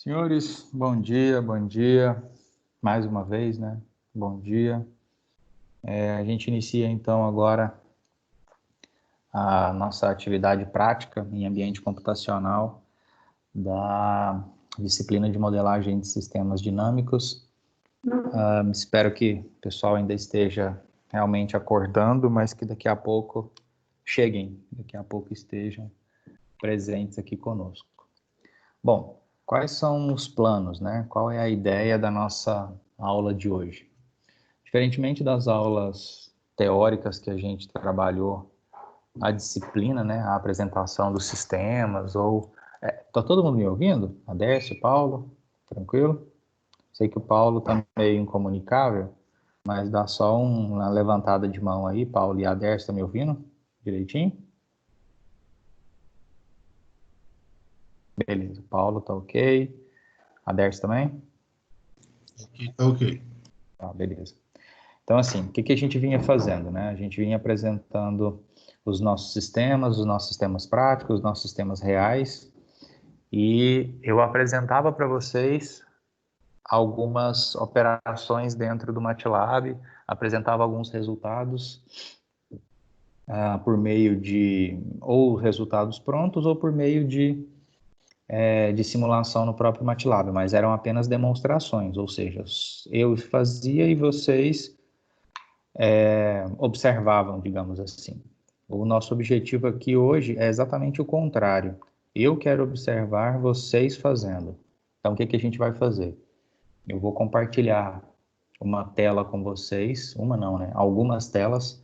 Senhores, bom dia, mais uma vez, né? Bom dia. A gente inicia então agora a nossa atividade prática em ambiente computacional da disciplina de modelagem de sistemas dinâmicos. Espero que o pessoal ainda esteja realmente acordando, mas que daqui a pouco estejam presentes aqui conosco. Bom, quais são os planos, né? Qual é a ideia da nossa aula de hoje? Diferentemente das aulas teóricas que a gente trabalhou, a disciplina, né? A apresentação dos sistemas, tá todo mundo me ouvindo? Adércio, Paulo, tranquilo? Sei que o Paulo tá meio incomunicável, mas dá só uma levantada de mão aí, Paulo e Adércio, tá me ouvindo direitinho? Beleza, Paulo tá ok. Adércio também? Ok. Tá, beleza. Então, assim, o que a gente vinha fazendo, né? A gente vinha apresentando os nossos sistemas práticos, os nossos sistemas reais, e eu apresentava para vocês algumas operações dentro do MATLAB, apresentava alguns resultados por meio de ou resultados prontos ou por meio de simulação no próprio MATLAB, mas eram apenas demonstrações, ou seja, eu fazia e vocês observavam, digamos assim. O nosso objetivo aqui hoje é exatamente o contrário. Eu quero observar vocês fazendo. Então, o que a gente vai fazer? Eu vou compartilhar uma tela com vocês, uma não, né? Algumas telas,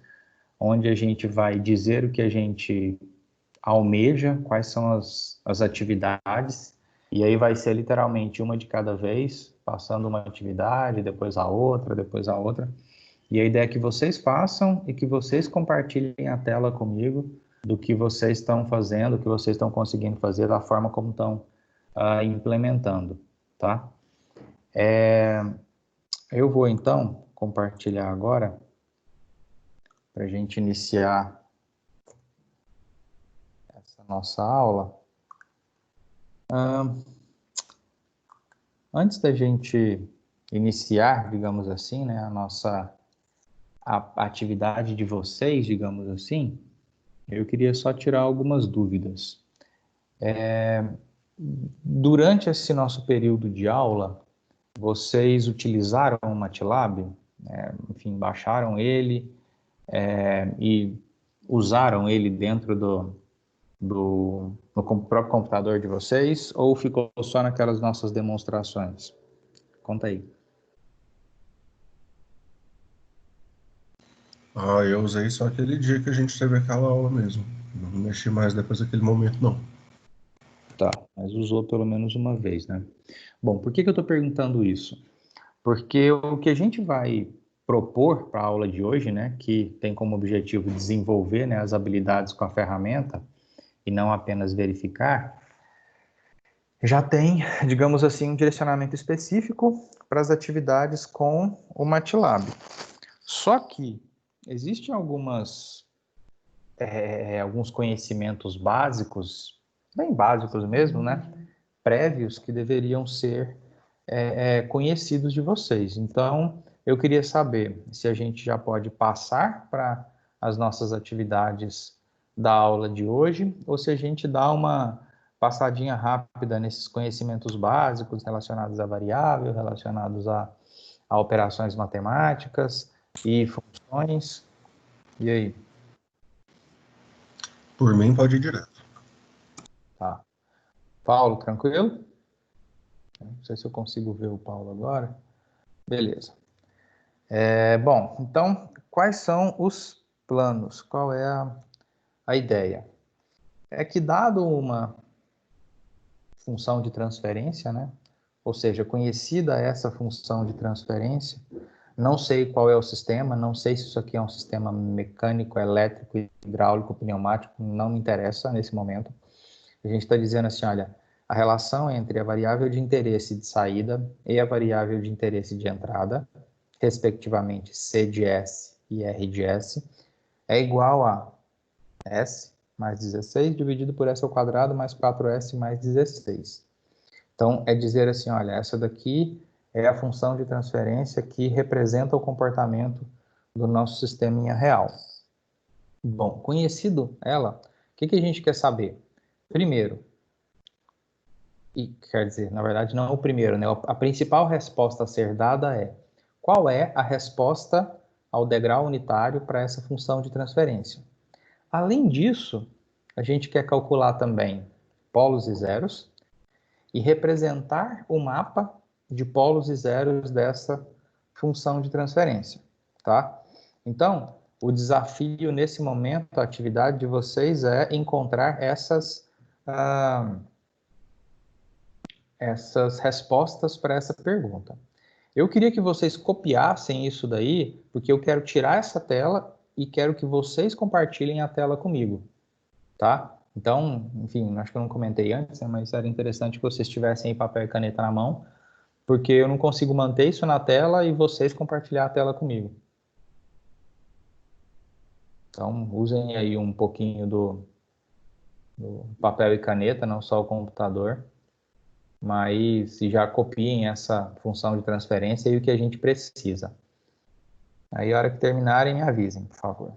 onde a gente vai dizer o que a gente almeja, quais são as atividades, e aí vai ser literalmente uma de cada vez, passando uma atividade, depois a outra, depois a outra. E a ideia é que vocês façam e que vocês compartilhem a tela comigo do que vocês estão fazendo, do que vocês estão conseguindo fazer, da forma como estão implementando, tá? Eu vou, então, compartilhar agora, para a gente iniciar essa nossa aula. Antes da gente iniciar, digamos assim, né, a atividade de vocês, digamos assim, eu queria só tirar algumas dúvidas. Durante esse nosso período de aula, vocês utilizaram o MATLAB? Enfim, baixaram ele e usaram ele dentro no próprio computador de vocês? Ou ficou só naquelas nossas demonstrações? Conta aí. Eu usei só aquele dia que a gente teve aquela aula mesmo. Não mexi mais depois daquele momento, não. Tá, mas usou pelo menos uma vez, né? Bom, por que eu estou perguntando isso? Porque o que a gente vai propor para a aula de hoje, né, que tem como objetivo desenvolver, né, as habilidades com a ferramenta e não apenas verificar, já tem, digamos assim, um direcionamento específico para as atividades com o MATLAB. Só que existem alguns conhecimentos básicos, bem básicos mesmo, né, prévios que deveriam ser conhecidos de vocês. Então, eu queria saber se a gente já pode passar para as nossas atividades da aula de hoje, ou se a gente dá uma passadinha rápida nesses conhecimentos básicos relacionados a variável, relacionados a operações matemáticas e funções. E aí? Por mim, pode ir direto. Tá. Paulo, tranquilo? Não sei se eu consigo ver o Paulo agora. Beleza. Bom, então, quais são os planos? Qual é a ideia? É que dado uma função de transferência, né? Ou seja, conhecida essa função de transferência, não sei qual é o sistema, não sei se isso aqui é um sistema mecânico, elétrico, hidráulico, pneumático, não me interessa nesse momento. A gente está dizendo assim, olha, a relação entre a variável de interesse de saída e a variável de interesse de entrada, respectivamente C de S e R de S, é igual a S mais 16 dividido por S ao quadrado mais 4S mais 16. Então, é dizer assim, olha, essa daqui é a função de transferência que representa o comportamento do nosso sisteminha real. Bom, conhecido ela, o que a gente quer saber? Primeiro, e quer dizer, na verdade não é o primeiro, né? A principal resposta a ser dada é qual é a resposta ao degrau unitário para essa função de transferência. Além disso, a gente quer calcular também polos e zeros e representar o mapa de polos e zeros dessa função de transferência, tá? Então, o desafio nesse momento, a atividade de vocês é encontrar essas respostas para essa pergunta. Eu queria que vocês copiassem isso daí, porque eu quero tirar essa tela e quero que vocês compartilhem a tela comigo, tá? Então, enfim, acho que eu não comentei antes, né, mas era interessante que vocês tivessem aí papel e caneta na mão, porque eu não consigo manter isso na tela e vocês compartilhar a tela comigo. Então, usem aí um pouquinho do papel e caneta, não só o computador, mas já copiem essa função de transferência e o que a gente precisa. Aí, a hora que terminarem, me avisem, por favor.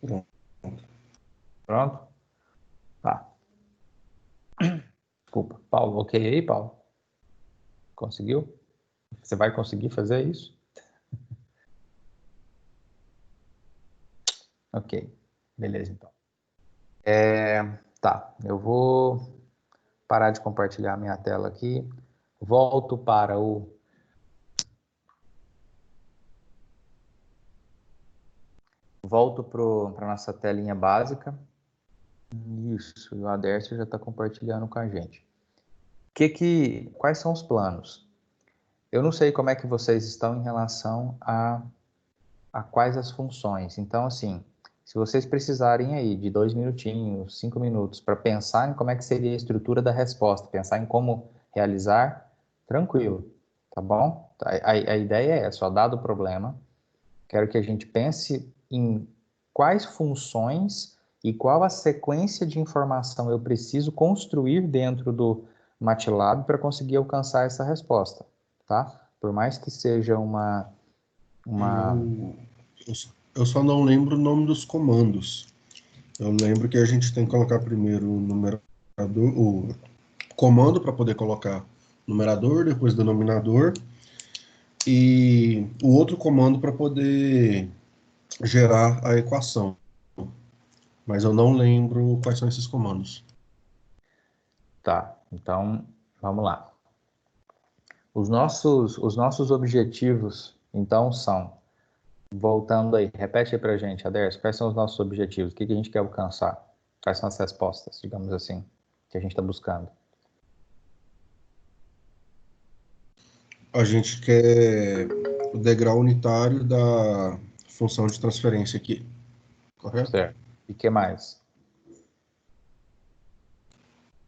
Pronto. Pronto? Tá. Desculpa. Paulo, ok aí, Paulo? Conseguiu? Você vai conseguir fazer isso? Ok. Beleza, então. Tá, eu vou parar de compartilhar minha tela aqui. Volto para a nossa telinha básica. Isso, e o Adércio já está compartilhando com a gente. Quais são os planos? Eu não sei como é que vocês estão em relação a quais as funções. Então, assim, se vocês precisarem aí de 2 minutinhos, 5 minutos para pensar em como é que seria a estrutura da resposta, pensar em como realizar, tranquilo, tá bom? A ideia é essa, ó, dado o problema, quero que a gente pense em quais funções e qual a sequência de informação eu preciso construir dentro do MATLAB para conseguir alcançar essa resposta, tá? Por mais que seja uma... Eu só não lembro o nome dos comandos. Eu lembro que a gente tem que colocar primeiro o numerador, o comando para poder colocar numerador, depois denominador, e o outro comando para poder gerar a equação. Mas eu não lembro quais são esses comandos. Tá, então vamos lá. Os nossos objetivos, então, são, voltando aí, repete aí pra gente, Aderson, quais são os nossos objetivos? O que a gente quer alcançar? Quais são as respostas, digamos assim, que a gente está buscando? A gente quer o degrau unitário da função de transferência aqui, correto? Certo. E o que mais?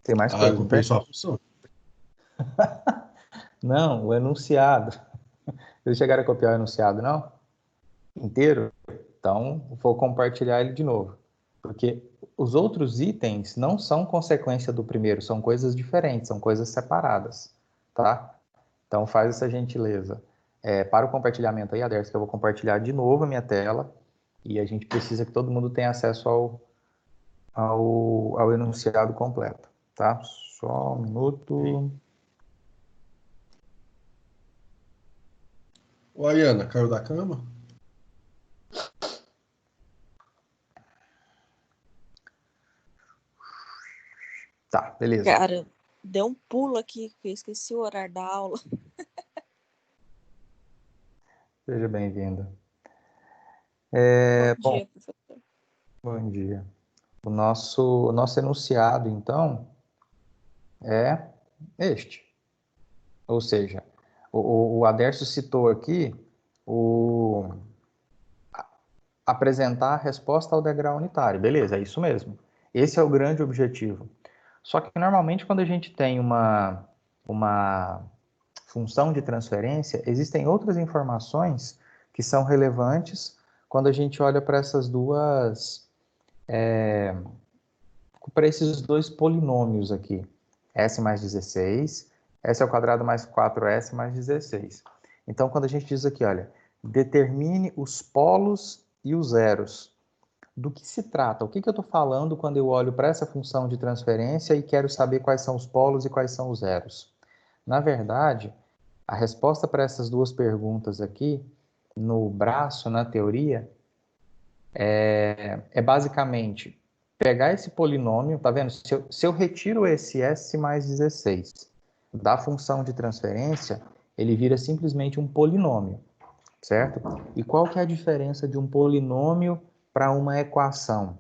Tem mais Ah, eu coisa, não copiei tem? só a função. Não, o enunciado. Vocês chegaram a copiar o enunciado, não? Inteiro? Então, vou compartilhar ele de novo. Porque os outros itens não são consequência do primeiro, são coisas diferentes, são coisas separadas, tá? Então, faz essa gentileza. Para o compartilhamento aí, Aderson, que eu vou compartilhar de novo a minha tela e a gente precisa que todo mundo tenha acesso ao enunciado completo, tá? Só um minuto. Ô, Ayana, caiu da cama? Tá, beleza. Cara, deu um pulo aqui, porque eu esqueci o horário da aula. Seja bem-vindo. Bom dia, professor. Bom dia. O nosso enunciado, então, é este. Ou seja, o Adércio citou aqui apresentar a resposta ao degrau unitário. Beleza, é isso mesmo. Esse é o grande objetivo. Só que normalmente quando a gente tem uma função de transferência, existem outras informações que são relevantes quando a gente olha para essas duas, para esses dois polinômios aqui. S mais 16, S ao quadrado mais 4S mais 16. Então, quando a gente diz aqui, olha, determine os polos e os zeros. Do que se trata? O que eu estou falando quando eu olho para essa função de transferência e quero saber quais são os polos e quais são os zeros? Na verdade, a resposta para essas duas perguntas aqui, no braço, na teoria, é basicamente pegar esse polinômio, tá vendo? Se eu retiro esse S mais 16 da função de transferência, ele vira simplesmente um polinômio, certo? E qual que é a diferença de um polinômio para uma equação?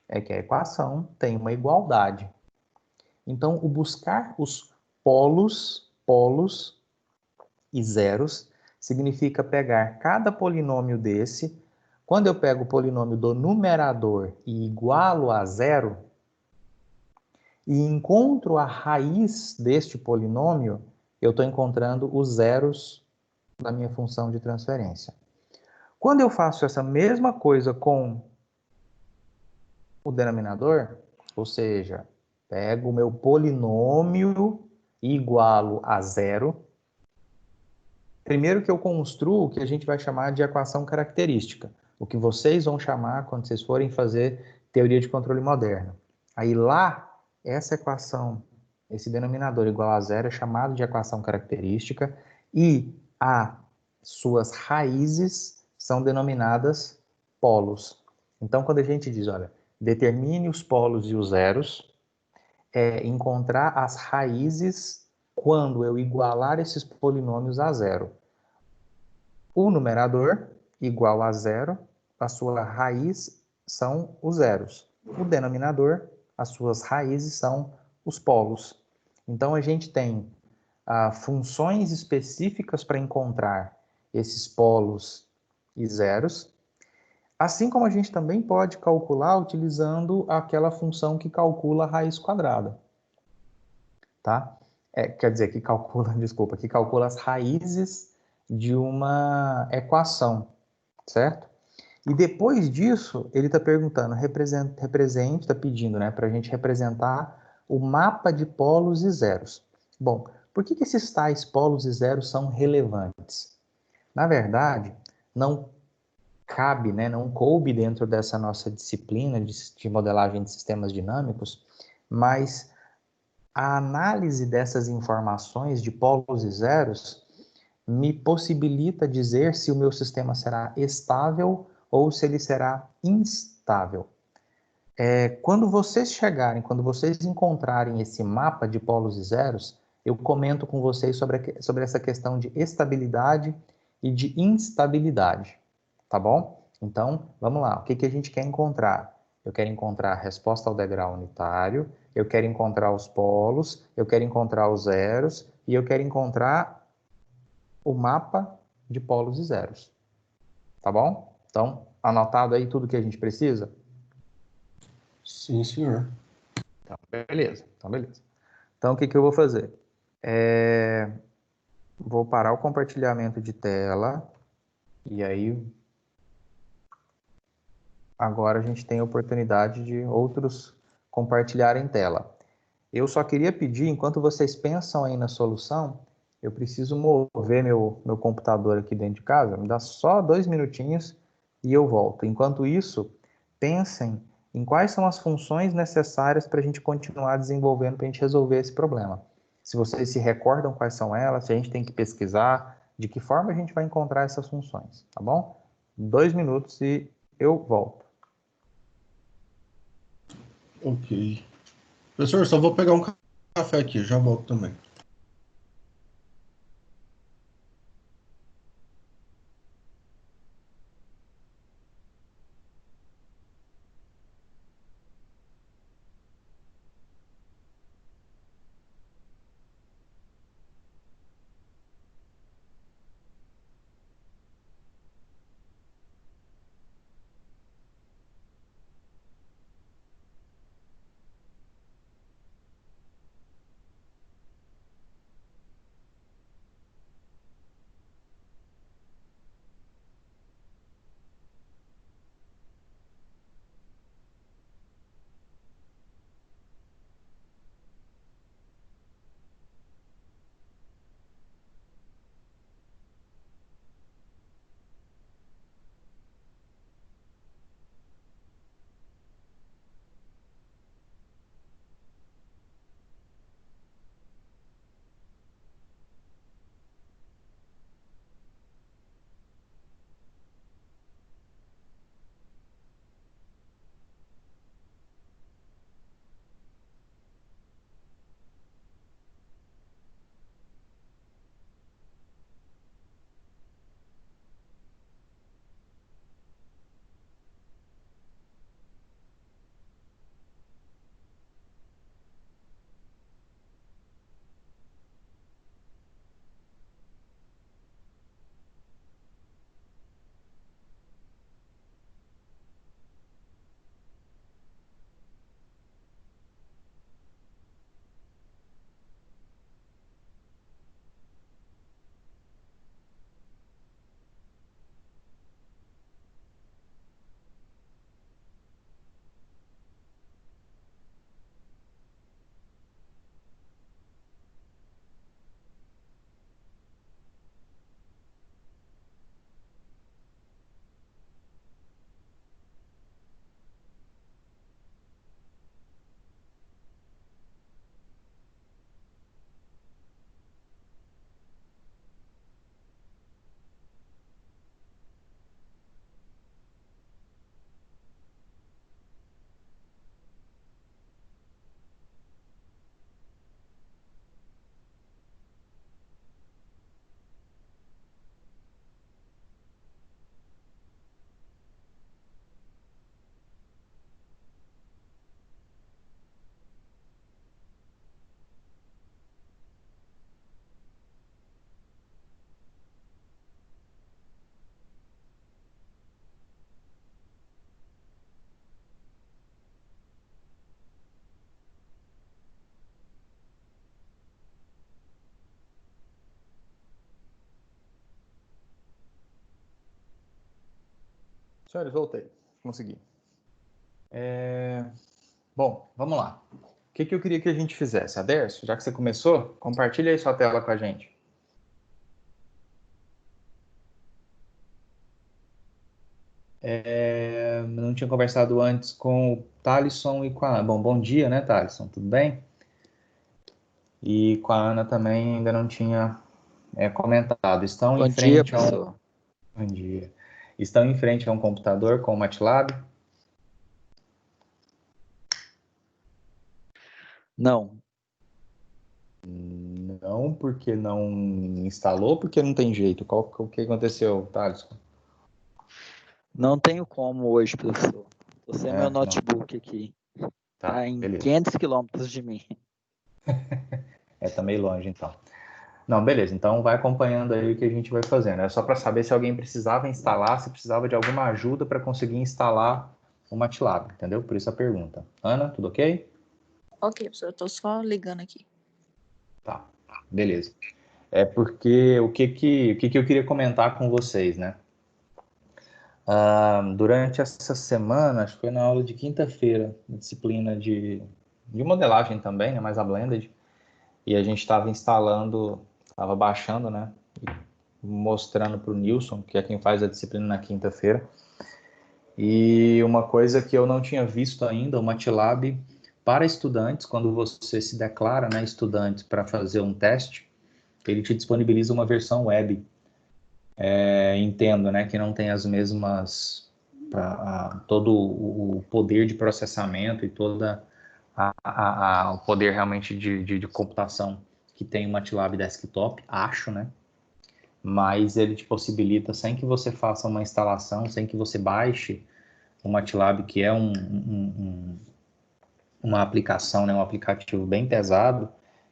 É que a equação tem uma igualdade. Então, o buscar os polos e zeros significa pegar cada polinômio desse. Quando eu pego o polinômio do numerador e igualo a zero, e encontro a raiz deste polinômio, eu estou encontrando os zeros da minha função de transferência. Quando eu faço essa mesma coisa com o denominador, ou seja, pego o meu polinômio e igualo a zero, primeiro que eu construo o que a gente vai chamar de equação característica, o que vocês vão chamar quando vocês forem fazer teoria de controle moderno. Aí lá, essa equação, esse denominador igual a zero é chamado de equação característica e as suas raízes são denominadas polos. Então, quando a gente diz, olha, determine os polos e os zeros, é encontrar as raízes quando eu igualar esses polinômios a zero. O numerador igual a zero, a sua raiz são os zeros. O denominador, as suas raízes são os polos. Então, a gente tem funções específicas para encontrar esses polos e zeros, assim como a gente também pode calcular utilizando aquela função que calcula a raiz quadrada. Tá? Quer dizer, que calcula, desculpa, que calcula as raízes de uma equação, certo? E depois disso, ele está perguntando, represente, está pedindo, né, para a gente representar o mapa de polos e zeros. Bom, por que esses tais polos e zeros são relevantes? Na verdade, não cabe, né, não coube dentro dessa nossa disciplina de modelagem de sistemas dinâmicos, mas a análise dessas informações de polos e zeros me possibilita dizer se o meu sistema será estável ou se ele será instável. Quando vocês chegarem, quando vocês encontrarem esse mapa de polos e zeros, eu comento com vocês sobre essa questão de estabilidade e de instabilidade, tá bom? Então, vamos lá, o que a gente quer encontrar? Eu quero encontrar a resposta ao degrau unitário, eu quero encontrar os polos, eu quero encontrar os zeros e eu quero encontrar o mapa de polos e zeros, tá bom? Então, anotado aí tudo que a gente precisa? Sim, senhor. Então, beleza. Então, o que eu vou fazer? Vou parar o compartilhamento de tela e aí agora a gente tem a oportunidade de outros compartilharem tela. Eu só queria pedir, enquanto vocês pensam aí na solução, eu preciso mover meu computador aqui dentro de casa, me dá só 2 minutinhos e eu volto. Enquanto isso, pensem em quais são as funções necessárias para a gente continuar desenvolvendo, para a gente resolver esse problema. Se vocês se recordam quais são elas, se a gente tem que pesquisar, de que forma a gente vai encontrar essas funções, tá bom? 2 minutos e eu volto. Ok. Professor, só vou pegar um café aqui, já volto também. Senhores, voltei. Consegui. Bom, vamos lá. O que eu queria que a gente fizesse? Aderso, já que você começou, compartilha aí sua tela com a gente. Não tinha conversado antes com o Thalisson e com a Ana. Bom dia, né, Thalisson? Tudo bem? E com a Ana também ainda não tinha comentado. Estão Bom em dia, frente a um... professor. Bom dia. Estão em frente a um computador com o MATLAB? Não, Não, porque não instalou, porque não tem jeito. O que aconteceu, Thalisson? não tenho como hoje, professor. Tô sem meu Não. notebook aqui. Tá em Beleza. 500 quilômetros de mim. Tá meio longe, então. Não, beleza. Então vai acompanhando aí o que a gente vai fazendo. É só para saber se alguém precisava instalar, se precisava de alguma ajuda para conseguir instalar o MATLAB, entendeu? Por isso a pergunta. Ana, tudo ok? Ok, professor, eu tô só ligando aqui. Tá, beleza. É porque o que eu queria comentar com vocês, né? Durante essa semana, acho que foi na aula de quinta-feira, disciplina de modelagem também, né? Mais a Blended, e a gente estava instalando, estava baixando, né? Mostrando para o Nilson, que é quem faz a disciplina na quinta-feira. E uma coisa que eu não tinha visto ainda, o MATLAB para estudantes, quando você se declara, né, estudante para fazer um teste, ele te disponibiliza uma versão web. Entendo, né, que não tem as mesmas, todo o poder de processamento e toda o poder realmente de computação que tem o MATLAB Desktop, acho, né? Mas ele te possibilita, sem que você faça uma instalação, sem que você baixe o MATLAB, que é uma aplicação, né, um aplicativo bem pesado,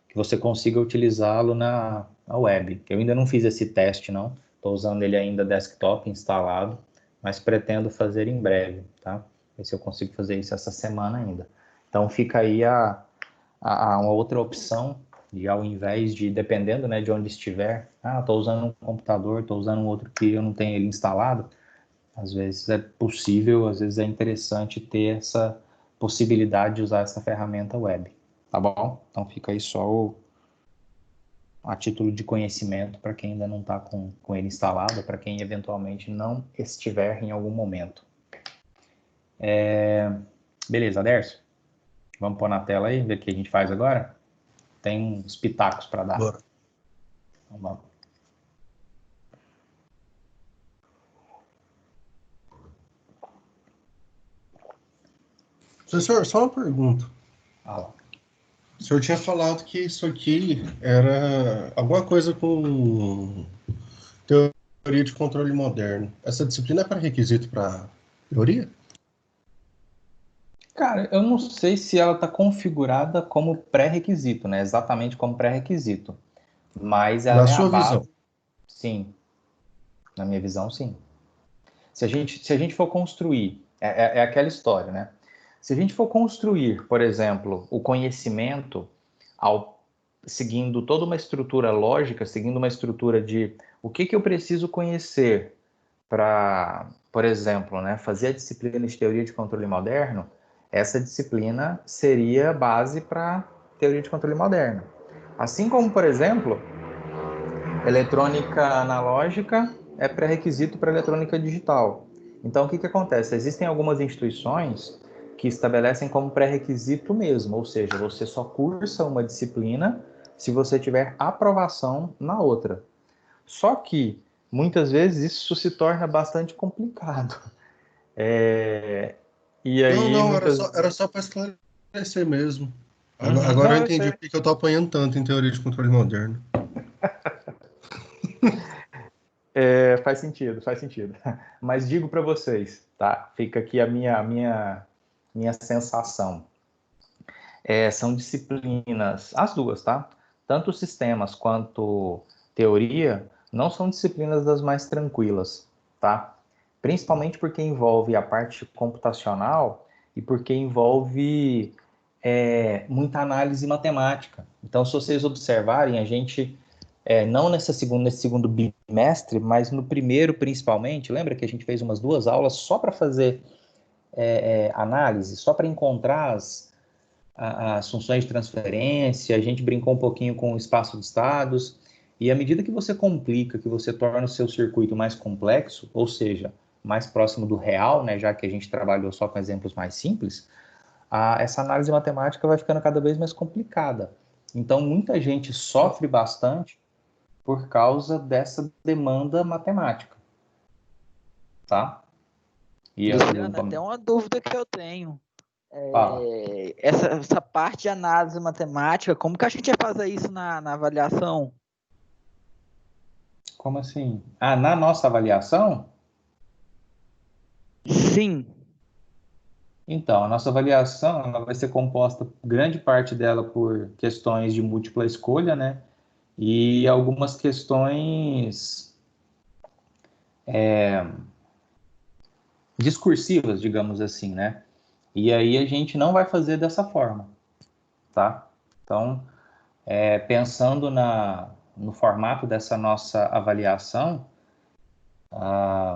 que você consiga utilizá-lo na web. Eu ainda não fiz esse teste, não. Estou usando ele ainda desktop instalado, mas pretendo fazer em breve, tá? Ver se eu consigo fazer isso essa semana ainda. Então fica aí uma outra opção de, ao invés de, dependendo, né, de onde estiver, estou usando um computador, estou usando um outro que eu não tenho ele instalado, às vezes é possível, às vezes é interessante ter essa possibilidade de usar essa ferramenta web, tá bom? Então fica aí só a título de conhecimento para quem ainda não está com ele instalado, para quem eventualmente não estiver em algum momento. Beleza, Dercio? Vamos pôr na tela aí, ver o que a gente faz agora? Tem uns pitacos para dar. Bora. Então, vamos. Professor, só uma pergunta. Lá. O senhor tinha falado que isso aqui era alguma coisa com teoria de controle moderno. Essa disciplina é pré-requisito para teoria? Cara, eu não sei se ela está configurada como pré-requisito, né? Exatamente como pré-requisito. Mas Na ela é a sua base. visão. Sim. Na minha visão, sim. Se a gente for construir, é aquela história, né? Se a gente for construir, por exemplo, o conhecimento seguindo toda uma estrutura lógica, seguindo uma estrutura de o que eu preciso conhecer para, por exemplo, né, fazer a disciplina de teoria de controle moderno, essa disciplina seria base para teoria de controle moderno. Assim como, por exemplo, eletrônica analógica é pré-requisito para eletrônica digital. Então, o que acontece? Existem algumas instituições que estabelecem como pré-requisito mesmo, ou seja, você só cursa uma disciplina se você tiver aprovação na outra. Só que, muitas vezes, isso se torna bastante complicado. E aí, Não, muitas... era só para esclarecer mesmo. Agora Não, eu eu entendi sei. por que eu tô apanhando tanto em teoria de controle moderno. Faz sentido, faz sentido. Mas digo para vocês, tá? Fica aqui a minha sensação. São disciplinas, as duas, tá? Tanto sistemas quanto teoria, não são disciplinas das mais tranquilas, tá? Principalmente porque envolve a parte computacional e porque envolve muita análise matemática. Então, se vocês observarem, a gente não nesse segundo bimestre, mas no primeiro principalmente. Lembra que a gente fez umas 2 aulas só para fazer análise, só para encontrar as funções de transferência, a gente brincou um pouquinho com o espaço de estados, e à medida que você complica, que você torna o seu circuito mais complexo, ou seja, mais próximo do real, né, já que a gente trabalhou só com exemplos mais simples, essa análise matemática vai ficando cada vez mais complicada. Então, muita gente sofre bastante por causa dessa demanda matemática, tá? E Luciano, até uma dúvida que eu tenho. Fala. Essa parte de análise matemática, como que a gente vai fazer isso na avaliação? Como assim? Na nossa avaliação? Sim. Então, a nossa avaliação ela vai ser composta, grande parte dela, por questões de múltipla escolha, né? E algumas questões discursivas, digamos assim, né? E aí a gente não vai fazer dessa forma, tá? Então, pensando no formato dessa nossa avaliação,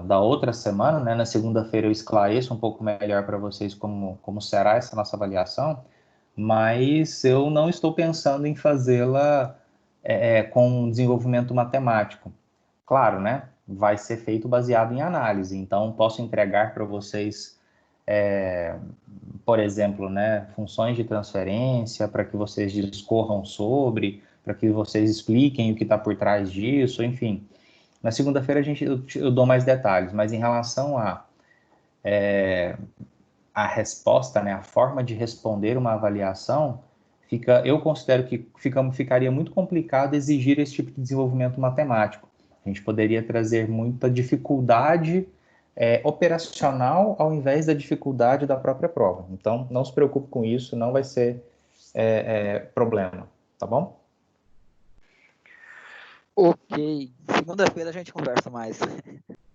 da outra semana, né? Na segunda-feira eu esclareço um pouco melhor para vocês como será essa nossa avaliação, mas eu não estou pensando em fazê-la com desenvolvimento matemático. Claro, né? Vai ser feito baseado em análise, então posso entregar para vocês, por exemplo, né, funções de transferência para que vocês discorram sobre, para que vocês expliquem o que está por trás disso, enfim. Na segunda-feira eu dou mais detalhes, mas em relação a resposta, né, a forma de responder uma avaliação, eu considero que ficaria muito complicado exigir esse tipo de desenvolvimento matemático. A gente poderia trazer muita dificuldade operacional ao invés da dificuldade da própria prova. Então, não se preocupe com isso, não vai ser problema, tá bom? Ok. Segunda-feira a gente conversa mais.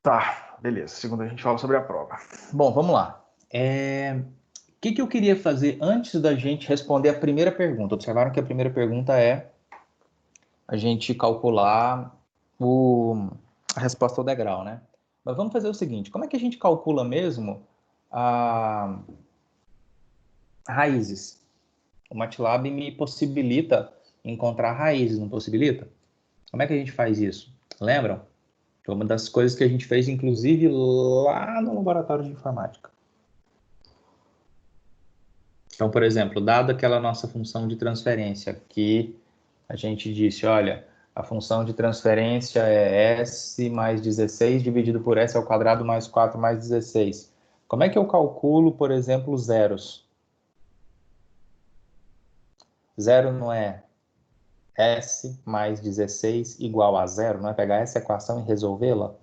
Tá, beleza. Segunda a gente fala sobre a prova. Bom, vamos lá. O que eu queria fazer antes da gente responder a primeira pergunta? Observaram que a primeira pergunta é a gente calcular a resposta ao degrau, né? Mas vamos fazer o seguinte, como é que a gente calcula mesmo raízes? O MATLAB me possibilita encontrar raízes, não possibilita? Como é que a gente faz isso? Lembram? Foi uma das coisas que a gente fez, inclusive, lá no laboratório de informática. Então, por exemplo, dada aquela nossa função de transferência, que a gente disse, olha, a função de transferência é S mais 16 dividido por S ao quadrado mais 4 mais 16. Como é que eu calculo, por exemplo, os zeros? Zero não é S mais 16 igual a zero? Não é pegar essa equação e resolvê-la?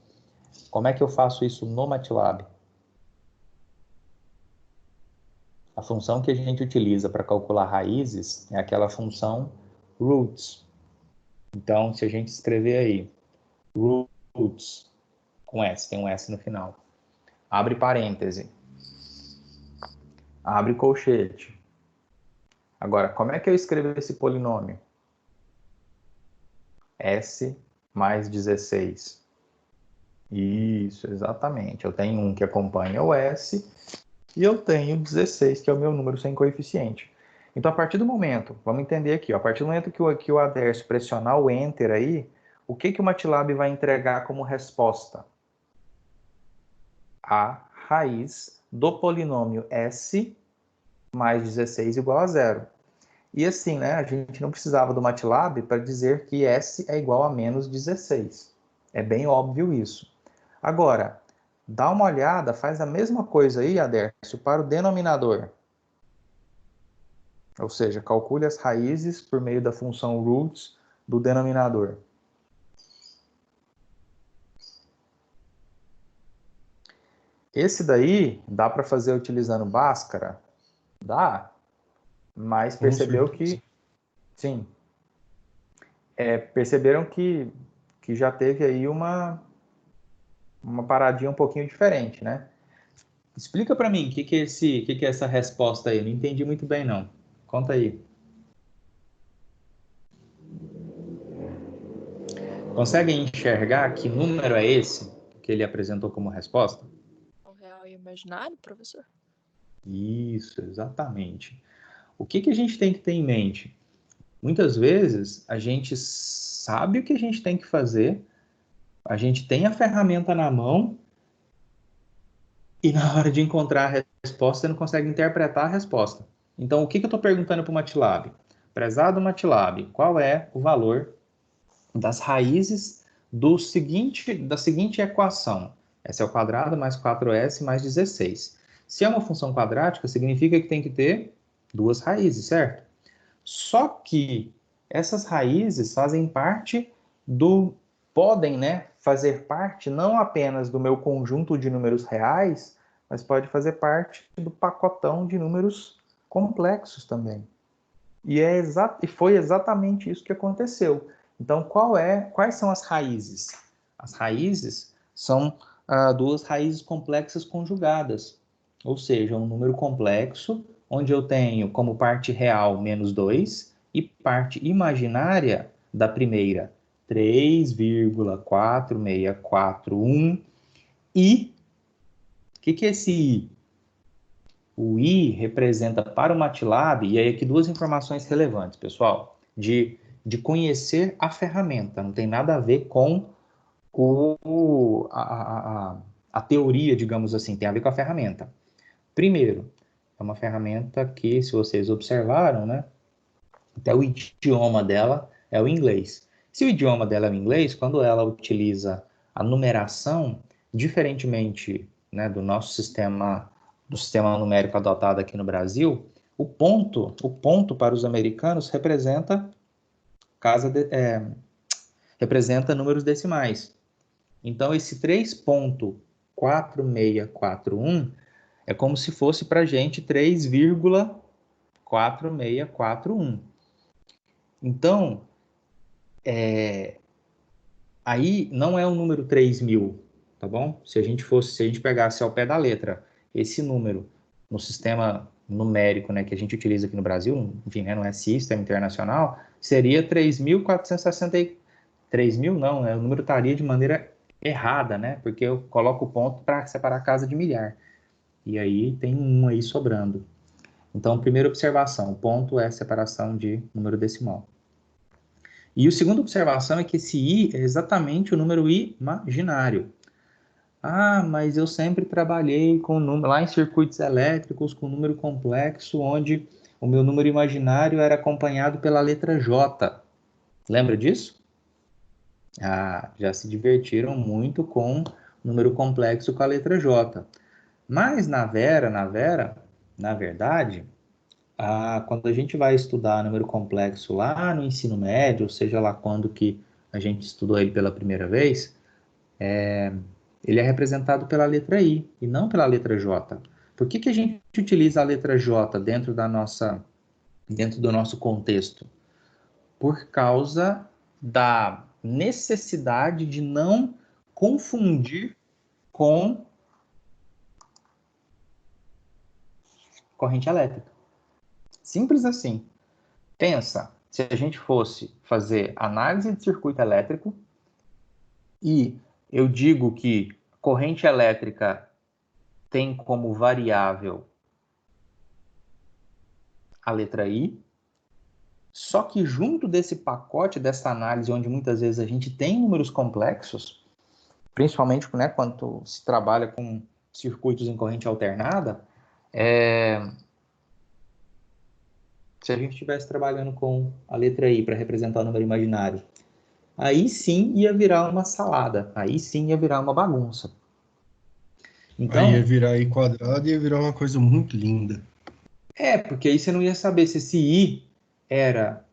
Como é que eu faço isso no MATLAB? A função que a gente utiliza para calcular raízes é aquela função roots. Então, se a gente escrever aí roots com S, tem um S no final, abre parêntese, abre colchete. Agora, como é que eu escrevo esse polinômio? S mais 16. Isso, exatamente. Eu tenho um que acompanha o S e eu tenho 16, que é o meu número sem coeficiente. Então, a partir do momento, vamos entender aqui, ó, a partir do momento que o Aderso pressionar o Enter aí, o que o MATLAB vai entregar como resposta? A raiz do polinômio S mais 16 igual a zero. E assim, né, a gente não precisava do MATLAB para dizer que S é igual a menos 16. É bem óbvio isso. Agora, dá uma olhada, faz a mesma coisa aí, Adércio, para o denominador. Ou seja, calcule as raízes por meio da função roots do denominador. Esse daí dá para fazer utilizando Bhaskara? Dá, mas percebeu que... Sim. Perceberam que já teve aí uma paradinha um pouquinho diferente, né? Explica para mim o que é essa resposta aí. Eu não entendi muito bem, não. Conta aí. Conseguem enxergar que número é esse que ele apresentou como resposta? O real e imaginário, professor? Isso, exatamente. O que a gente tem que ter em mente? Muitas vezes a gente sabe o que a gente tem que fazer, a gente tem a ferramenta na mão e na hora de encontrar a resposta você não consegue interpretar a resposta. Então, o que eu estou perguntando para o MATLAB? Prezado MATLAB, qual é o valor das raízes da seguinte equação? S ao quadrado mais 4S mais 16. Se é uma função quadrática, significa que tem que ter duas raízes, certo? Só que essas raízes fazem parte podem, né, fazer parte não apenas do meu conjunto de números reais, mas pode fazer parte do pacotão de números complexos também. E foi exatamente isso que aconteceu. Então, quais são as raízes? As raízes são duas raízes complexas conjugadas, ou seja, um número complexo, onde eu tenho como parte real menos 2 e parte imaginária da primeira 3,4641 e o que é esse i? O I representa para o MATLAB, e aí aqui duas informações relevantes, pessoal, de conhecer a ferramenta, não tem nada a ver com a teoria, digamos assim, tem a ver com a ferramenta. Primeiro, é uma ferramenta que, se vocês observaram, né, até o idioma dela é o inglês. Se o idioma dela é o inglês, quando ela utiliza a numeração, diferentemente, né, do sistema numérico adotado aqui no Brasil, o ponto para os americanos representa números decimais. Então, esse 3,4641 é como se fosse para a gente 3,4641. Então, aí não é o número 3.000, tá bom? Se a gente pegasse ao pé da letra esse número no sistema numérico, né, que a gente utiliza aqui no Brasil, enfim, né, não é sistema internacional, seria 3.460. 3.000 não, né? O número estaria de maneira errada, né? Porque eu coloco o ponto para separar a casa de milhar. E aí tem um aí sobrando. Então, primeira observação, o ponto é separação de número decimal. E a segunda observação é que esse i é exatamente o número imaginário. Ah, mas eu sempre trabalhei com número lá em circuitos elétricos com número complexo, onde o meu número imaginário era acompanhado pela letra J. Lembra disso? Ah, já se divertiram muito com número complexo com a letra J. Mas na verdade, quando a gente vai estudar número complexo lá no ensino médio, ou seja lá quando que a gente estudou ele pela primeira vez, ele é representado pela letra I e não pela letra J. Por que a gente utiliza a letra J dentro do nosso contexto? Por causa da necessidade de não confundir com corrente elétrica. Simples assim. Pensa, se a gente fosse fazer análise de circuito elétrico e eu digo que corrente elétrica tem como variável a letra I, só que junto desse pacote, dessa análise, onde muitas vezes a gente tem números complexos, principalmente, né, quando se trabalha com circuitos em corrente alternada, se a gente estivesse trabalhando com a letra I para representar o número imaginário, aí sim ia virar uma salada, aí sim ia virar uma bagunça. Então, aí ia virar I quadrado e ia virar uma coisa muito linda. Porque aí você não ia saber se esse I era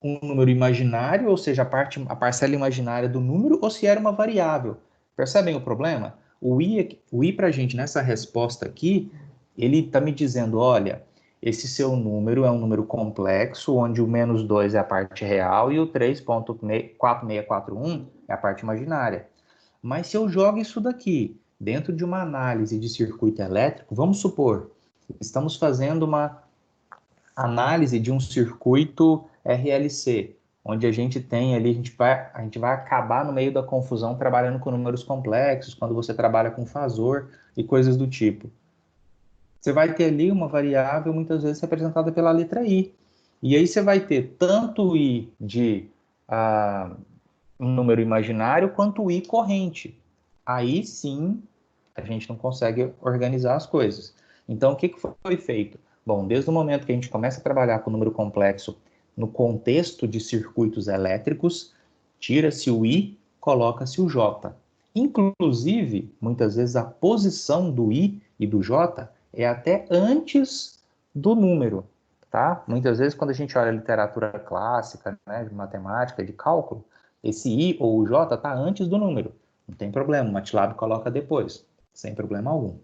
um número imaginário, ou seja, a parcela imaginária do número, ou se era uma variável. Percebem o problema? O I para a gente, nessa resposta aqui, ele está me dizendo, olha, esse seu número é um número complexo, onde o menos 2 é a parte real e o 3,4641 é a parte imaginária. Mas se eu jogo isso daqui dentro de uma análise de circuito elétrico, vamos supor, estamos fazendo uma análise de um circuito RLC, onde a gente tem ali, a gente vai acabar no meio da confusão trabalhando com números complexos, quando você trabalha com fazor e coisas do tipo. Você vai ter ali uma variável muitas vezes representada pela letra i. E aí você vai ter tanto o i de um número imaginário quanto o i corrente. Aí sim a gente não consegue organizar as coisas. Então o que foi feito? Bom, desde o momento que a gente começa a trabalhar com número complexo no contexto de circuitos elétricos, tira-se o i, coloca-se o j. Inclusive, muitas vezes a posição do i e do j é até antes do número, tá? Muitas vezes quando a gente olha a literatura clássica, né, de matemática, de cálculo, esse i ou o j está antes do número. Não tem problema, o MATLAB coloca depois, sem problema algum.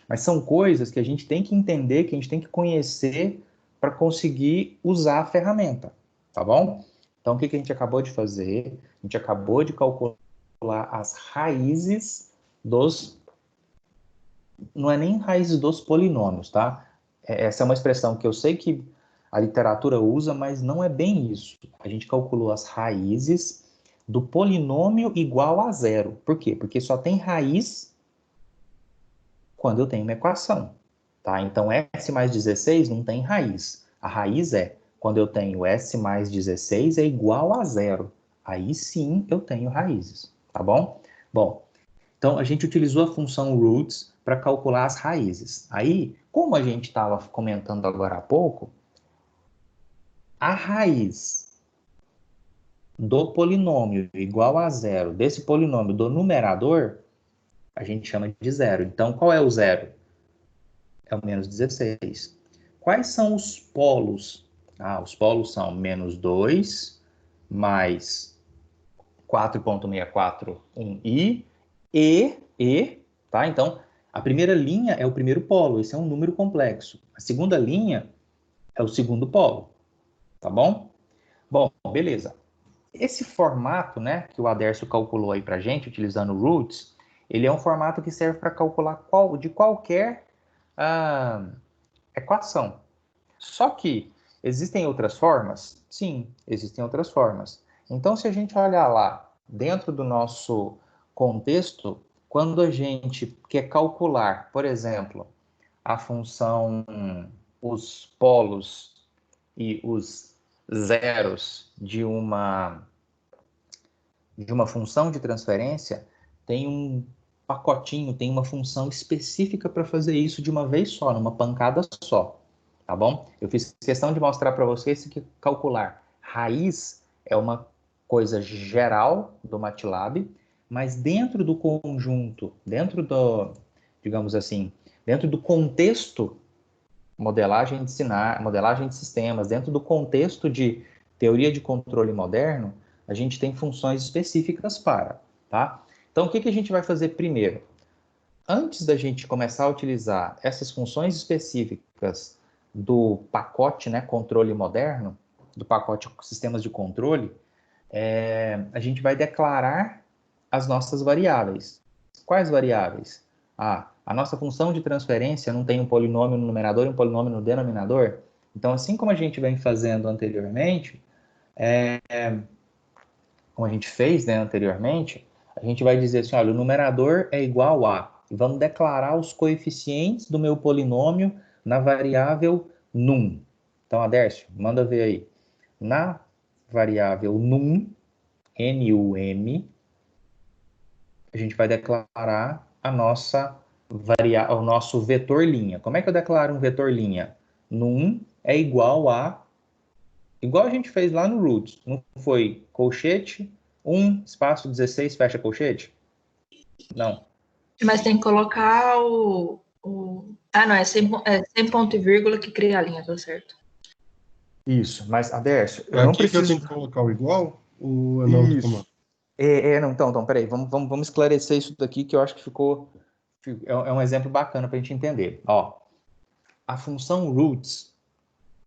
Mas são coisas que a gente tem que entender, que a gente tem que conhecer para conseguir usar a ferramenta, tá bom? Então, o que a gente acabou de fazer? A gente acabou de calcular as raízes dos... Não é nem raízes dos polinômios, tá? Essa é uma expressão que eu sei que a literatura usa, mas não é bem isso. A gente calculou as raízes do polinômio igual a zero. Por quê? Porque só tem raiz quando eu tenho uma equação, tá? Então, s mais 16 não tem raiz. A raiz é quando eu tenho s mais 16 é igual a zero. Aí sim eu tenho raízes, tá bom? Bom, então a gente utilizou a função roots para calcular as raízes. Aí, como a gente estava comentando agora há pouco, a raiz do polinômio igual a zero, desse polinômio do numerador, a gente chama de zero. Então, qual é o zero? É o menos 16. Quais são os polos? Os polos são menos 2 mais 4,641i e, tá? Então, a primeira linha é o primeiro polo, esse é um número complexo. A segunda linha é o segundo polo, tá bom? Bom, beleza. Esse formato, né, que o Adércio calculou aí pra gente, utilizando roots, ele é um formato que serve para calcular de qualquer equação. Só que existem outras formas? Sim, existem outras formas. Então, se a gente olhar lá dentro do nosso contexto, quando a gente quer calcular, por exemplo, a função, os polos e os zeros de uma função de transferência, tem um pacotinho, tem uma função específica para fazer isso de uma vez só, numa pancada só, tá bom? Eu fiz questão de mostrar para vocês que calcular raiz é uma coisa geral do MATLAB, mas dentro do conjunto, dentro do, digamos assim, dentro do contexto modelagem de sistemas, dentro do contexto de teoria de controle moderno, a gente tem funções específicas para, tá? Então, o que a gente vai fazer primeiro? Antes da gente começar a utilizar essas funções específicas do pacote, né, controle moderno, do pacote sistemas de controle, a gente vai declarar as nossas variáveis. Quais variáveis? A nossa função de transferência não tem um polinômio no numerador e um polinômio no denominador? Então, assim como a gente vem fazendo anteriormente, como a gente fez, né, anteriormente, a gente vai dizer assim, olha, o numerador é igual a, e vamos declarar os coeficientes do meu polinômio na variável num. Então, Adércio, manda ver aí. Na variável num, N-U-M, a gente vai declarar o nosso vetor linha. Como é que eu declaro um vetor linha? Num é igual a a gente fez lá no roots. Não foi colchete, 1, espaço 16, fecha colchete? Não. Mas tem que colocar Ah, não, é sem ponto e vírgula que cria a linha, tá certo? Isso, mas, Adércio, eu É não aqui preciso... que eu tenho que colocar o igual? Ou é não do comando? Não, então, peraí, vamos esclarecer isso daqui que eu acho que ficou... É um exemplo bacana para a gente entender. Ó, a função roots,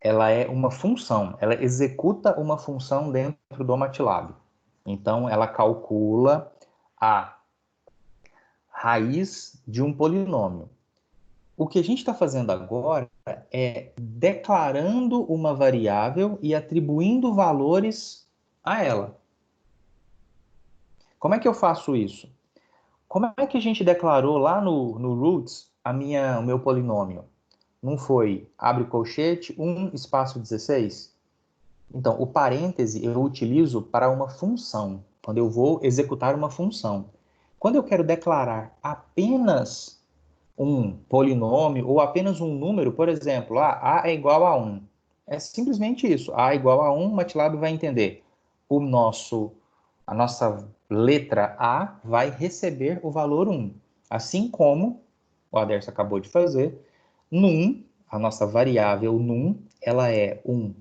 ela é uma função, ela executa uma função dentro do MATLAB. Então, ela calcula a raiz de um polinômio. O que a gente está fazendo agora é declarando uma variável e atribuindo valores a ela. Como é que eu faço isso? Como é que a gente declarou lá no roots o meu polinômio? Não foi abre colchete, 1, espaço 16? Então, o parêntese eu utilizo para uma função, quando eu vou executar uma função. Quando eu quero declarar apenas um polinômio ou apenas um número, por exemplo, A é igual a 1. É simplesmente isso. A é igual a 1, o MATLAB vai entender. A nossa letra A vai receber o valor 1. Assim como o Aderso acabou de fazer, num, a nossa variável num, ela é um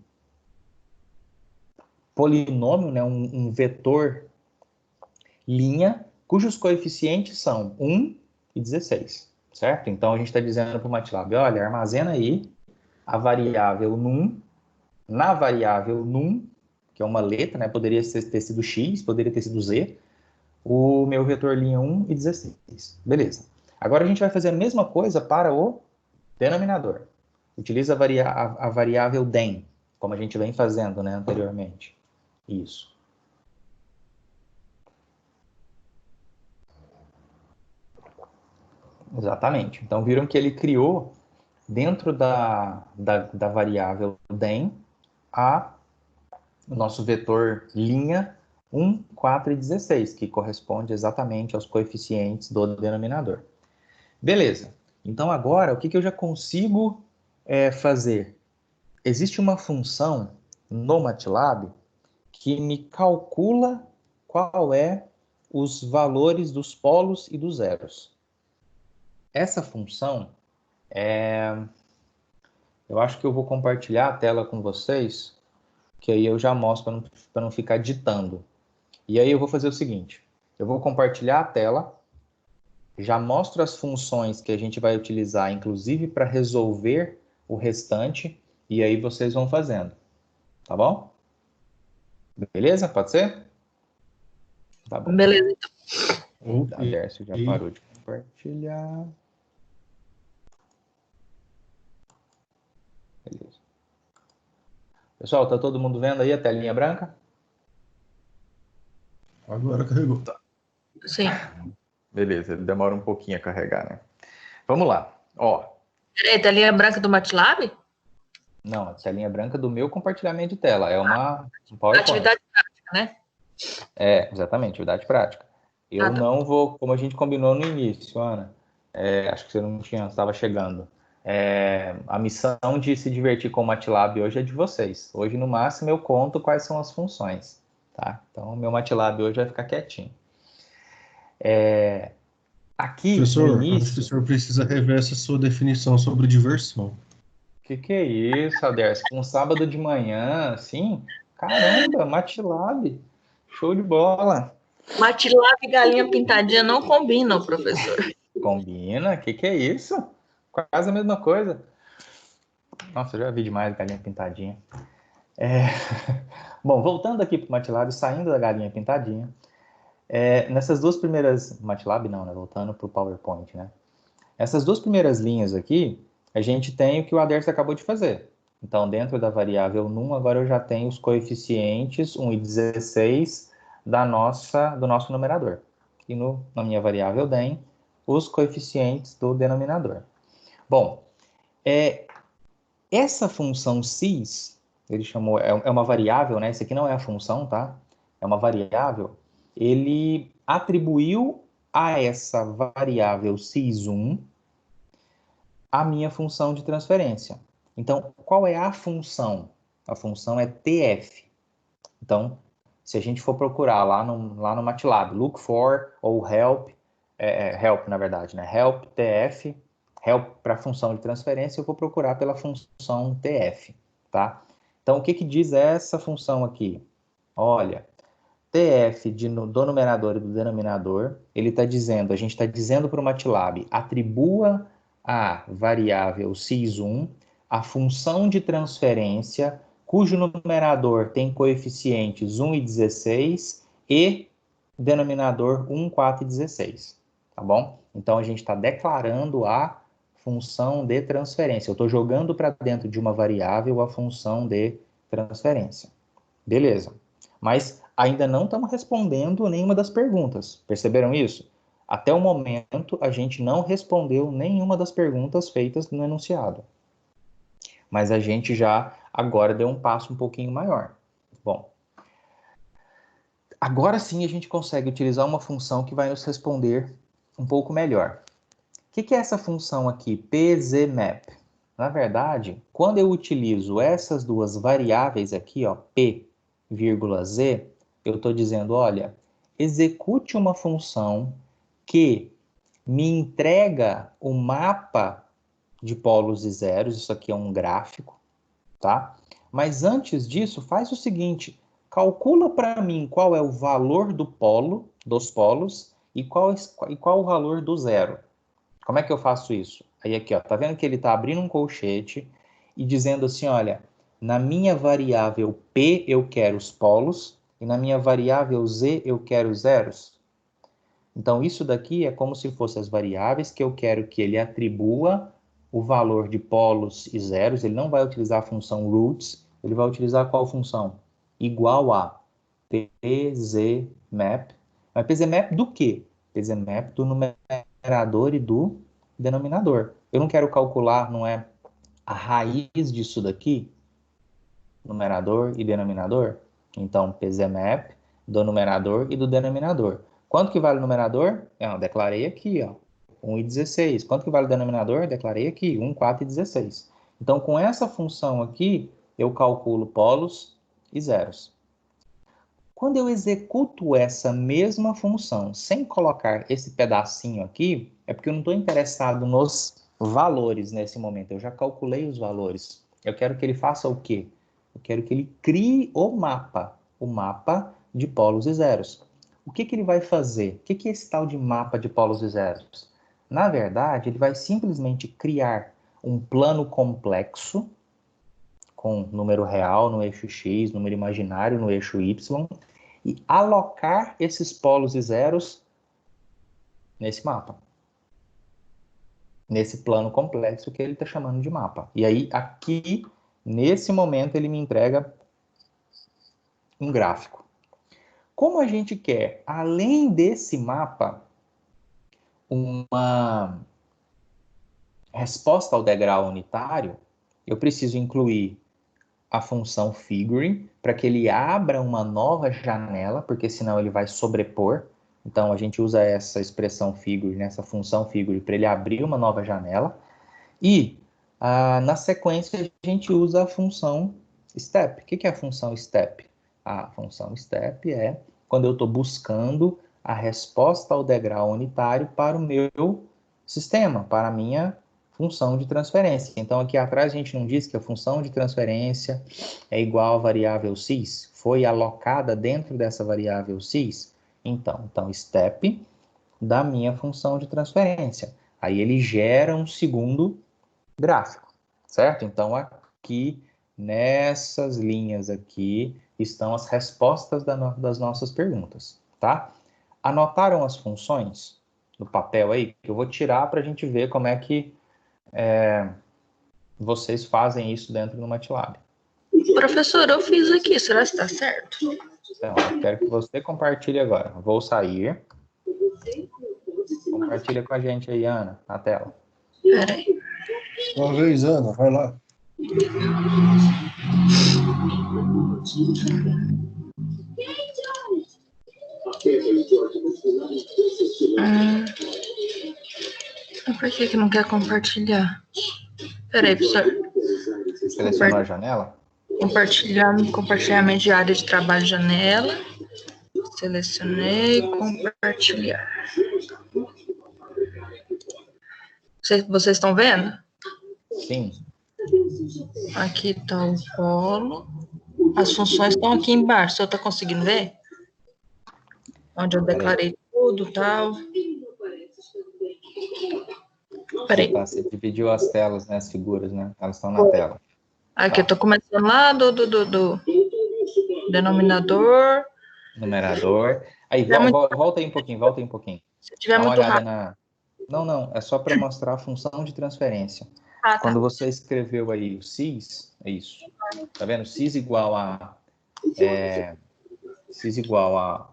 polinômio, né, um vetor linha, cujos coeficientes são 1 e 16, certo? Então, a gente está dizendo para o MATLAB, olha, armazena aí a variável num, na variável num, que é uma letra, né, poderia ter sido x, poderia ter sido z, o meu vetor linha 1 e 16. Beleza. Agora, a gente vai fazer a mesma coisa para o denominador. Utiliza a variável den, como a gente vem fazendo, né, anteriormente. Isso. Exatamente. Então, viram que ele criou, dentro da variável den, o nosso vetor linha 1, 4 e 16, que corresponde exatamente aos coeficientes do denominador. Beleza. Então, agora, o que eu já consigo fazer? Existe uma função no MATLAB que me calcula qual é os valores dos polos e dos zeros. Essa função, eu acho que eu vou compartilhar a tela com vocês, que aí eu já mostro para não ficar ditando. E aí eu vou fazer o seguinte, eu vou compartilhar a tela, já mostro as funções que a gente vai utilizar, inclusive para resolver o restante, e aí vocês vão fazendo, tá bom? Beleza? Pode ser? Tá bom. Beleza. A Dércio já parou de compartilhar. Beleza. Pessoal, tá todo mundo vendo aí a telinha branca? Agora carregou. Sim. Beleza, ele demora um pouquinho a carregar, né? Vamos lá. Ó. Peraí, telinha branca do MATLAB? Não, a telinha branca do meu compartilhamento de tela. É um PowerPoint. Atividade prática, né? Exatamente, atividade prática. Eu não vou, como a gente combinou no início, Ana, acho que você não estava chegando. A missão de se divertir com o MATLAB hoje é de vocês. Hoje, no máximo, eu conto quais são as funções. Tá? Então, o meu MATLAB hoje vai ficar quietinho. Aqui, professor, no início... acho que o senhor precisa rever essa sua definição sobre diversão. Que é isso, Aderso? Com um sábado de manhã, assim? Caramba, MATLAB. Show de bola. MATLAB e galinha pintadinha não combinam, professor. Combina? Que é isso? Quase a mesma coisa. Nossa, eu já vi demais galinha pintadinha. Bom, voltando aqui para o MATLAB, saindo da galinha pintadinha, nessas duas primeiras... MATLAB não, né? Voltando para o PowerPoint, né? Essas duas primeiras linhas aqui, a gente tem o que o Aderso acabou de fazer. Então, dentro da variável num, agora eu já tenho os coeficientes 1 e 16 do nosso numerador. E na minha variável den, os coeficientes do denominador. Bom, essa função cis, ele chamou, é uma variável, né? Isso aqui não é a função, tá? É uma variável. Ele atribuiu a essa variável cis1 a minha função de transferência. Então, qual é a função? A função é TF. Então, se a gente for procurar lá no MATLAB, look for ou help, help na verdade, né? Help TF, help para a função de transferência, eu vou procurar pela função TF, tá? Então, o que diz essa função aqui? Olha, TF do numerador e do denominador, ele está dizendo, a gente está dizendo para o MATLAB, atribua a variável cis1 a função de transferência cujo numerador tem coeficientes 1 e 16 e denominador 1, 4 e 16, tá bom? Então, a gente está declarando a função de transferência. Eu estou jogando para dentro de uma variável a função de transferência. Beleza. Mas ainda não estamos respondendo nenhuma das perguntas. Perceberam isso? Até o momento, a gente não respondeu nenhuma das perguntas feitas no enunciado. Mas a gente já agora deu um passo um pouquinho maior. Bom, agora sim a gente consegue utilizar uma função que vai nos responder um pouco melhor. O que é essa função aqui, pzmap? Na verdade, quando eu utilizo essas duas variáveis aqui, ó, p, z, eu estou dizendo, olha, execute uma função que me entrega o mapa de polos e zeros, isso aqui é um gráfico, tá? Mas antes disso, faz o seguinte, calcula para mim qual é o valor do polo, dos polos, e qual o valor do zero. Como é que eu faço isso? Aí aqui, ó, tá vendo que ele está abrindo um colchete e dizendo assim, olha, na minha variável P eu quero os polos e na minha variável Z eu quero os zeros. Então isso daqui é como se fossem as variáveis que eu quero que ele atribua o valor de polos e zeros. Ele não vai utilizar a função roots, ele vai utilizar qual função? Igual a pzmap. Mas pzmap do quê? Pzmap do numerador e do denominador. Eu não quero calcular, não é a raiz disso daqui, numerador e denominador? Então, pzmap do numerador e do denominador. Quanto que vale o numerador? Eu declarei aqui, ó, 1,16. Quanto que vale o denominador? Declarei aqui, 1, 4 e 16. Então, com essa função aqui, eu calculo polos e zeros. Quando eu executo essa mesma função sem colocar esse pedacinho aqui, é porque eu não estou interessado nos valores nesse momento. Eu já calculei os valores. Eu quero que ele faça o quê? Eu quero que ele crie o mapa de polos e zeros. O que ele vai fazer? O que é esse tal de mapa de polos e zeros? Na verdade, ele vai simplesmente criar um plano complexo com número real no eixo X, número imaginário no eixo Y, e alocar esses polos e zeros nesse mapa. Nesse plano complexo que ele está chamando de mapa. E aí, aqui, nesse momento, ele me entrega um gráfico. Como a gente quer, além desse mapa, uma resposta ao degrau unitário, eu preciso incluir a função figure para que ele abra uma nova janela, porque senão ele vai sobrepor. Então a gente usa essa expressão figure, né, essa função figure, para ele abrir uma nova janela. E na sequência a gente usa a função step. O que é a função step? A função step é quando eu estou buscando a resposta ao degrau unitário para o meu sistema, para a minha função de transferência. Então, aqui atrás a gente não diz que a função de transferência é igual à variável x, foi alocada dentro dessa variável x. Então step da minha função de transferência. Aí ele gera um segundo gráfico, certo? Então, aqui, nessas linhas aqui, estão as respostas das nossas perguntas, tá? Anotaram as funções no papel aí? Que eu vou tirar para a gente ver como é que vocês fazem isso dentro do MATLAB. Professor, eu fiz aqui, será que está certo? Então, eu quero que você compartilhe agora. Vou sair. Compartilha com a gente aí, Ana, na tela. Peraí. Uma vez, Ana, vai lá. Por que não quer compartilhar? Peraí, professor. Selecionou a janela? Compartilhamento de área de trabalho, janela. Selecionei, compartilhar. Vocês estão vendo? Sim. Aqui está o polo. As funções estão aqui embaixo. O senhor está conseguindo ver? Onde eu declarei tudo e tal. Peraí. Você dividiu as telas, né? As figuras, né? Elas estão na tela. Aqui eu estou começando lá do denominador. Numerador. Aí, volta aí um pouquinho, Se tiver Dá uma muito olhada rápido. Não, é só para mostrar a função de transferência. Ah, tá. Quando você escreveu aí o cis, é isso. Tá vendo? Cis igual a x igual a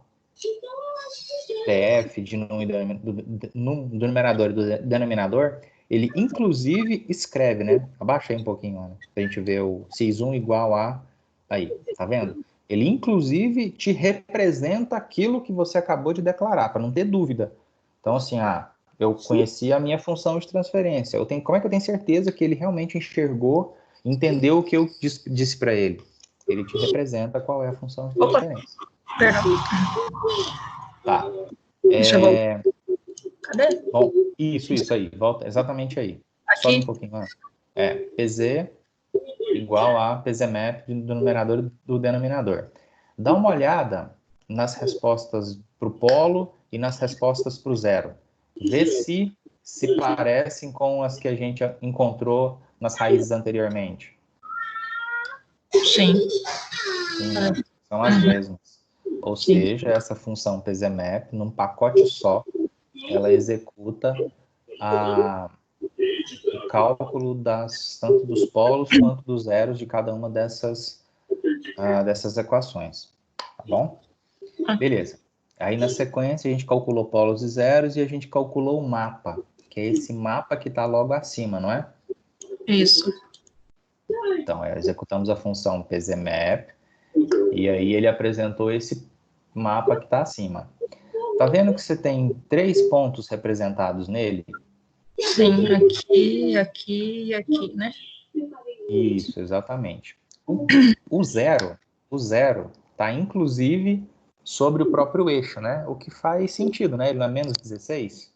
PF de do numerador e do denominador, ele inclusive escreve, né? Abaixa aí um pouquinho, Ana, pra gente ver o x1 igual a... Aí, tá vendo? Ele inclusive te representa aquilo que você acabou de declarar, para não ter dúvida. Então, assim, eu conheci a minha função de transferência. Como é que eu tenho certeza que ele realmente enxergou, entendeu o que eu disse para ele? Ele te representa qual é a função de transferência. Perdão. Tá. Deixa eu voltar. Cadê? Bom, isso aí. Volta exatamente aí. Sobe um pouquinho. PZ igual a PZMap do numerador e do denominador. Dá uma olhada nas respostas para o polo e nas respostas para o zero. Vê se parecem com as que a gente encontrou nas raízes anteriormente. Sim. Sim, né? São as mesmas. Ou seja, essa função PZMap, num pacote só, ela executa o cálculo tanto dos polos quanto dos zeros de cada uma dessas equações. Tá bom? Beleza. Aí, na sequência, a gente calculou polos e zeros e a gente calculou o mapa, que é esse mapa que está logo acima, não é? Isso. Então, executamos a função PZMap e aí ele apresentou esse mapa que está acima. Tá vendo que você tem 3 pontos representados nele? Sim, aqui, aqui e aqui, né? Isso, exatamente. O zero está inclusive sobre o próprio eixo, né? O que faz sentido, né? Ele não é menos 16?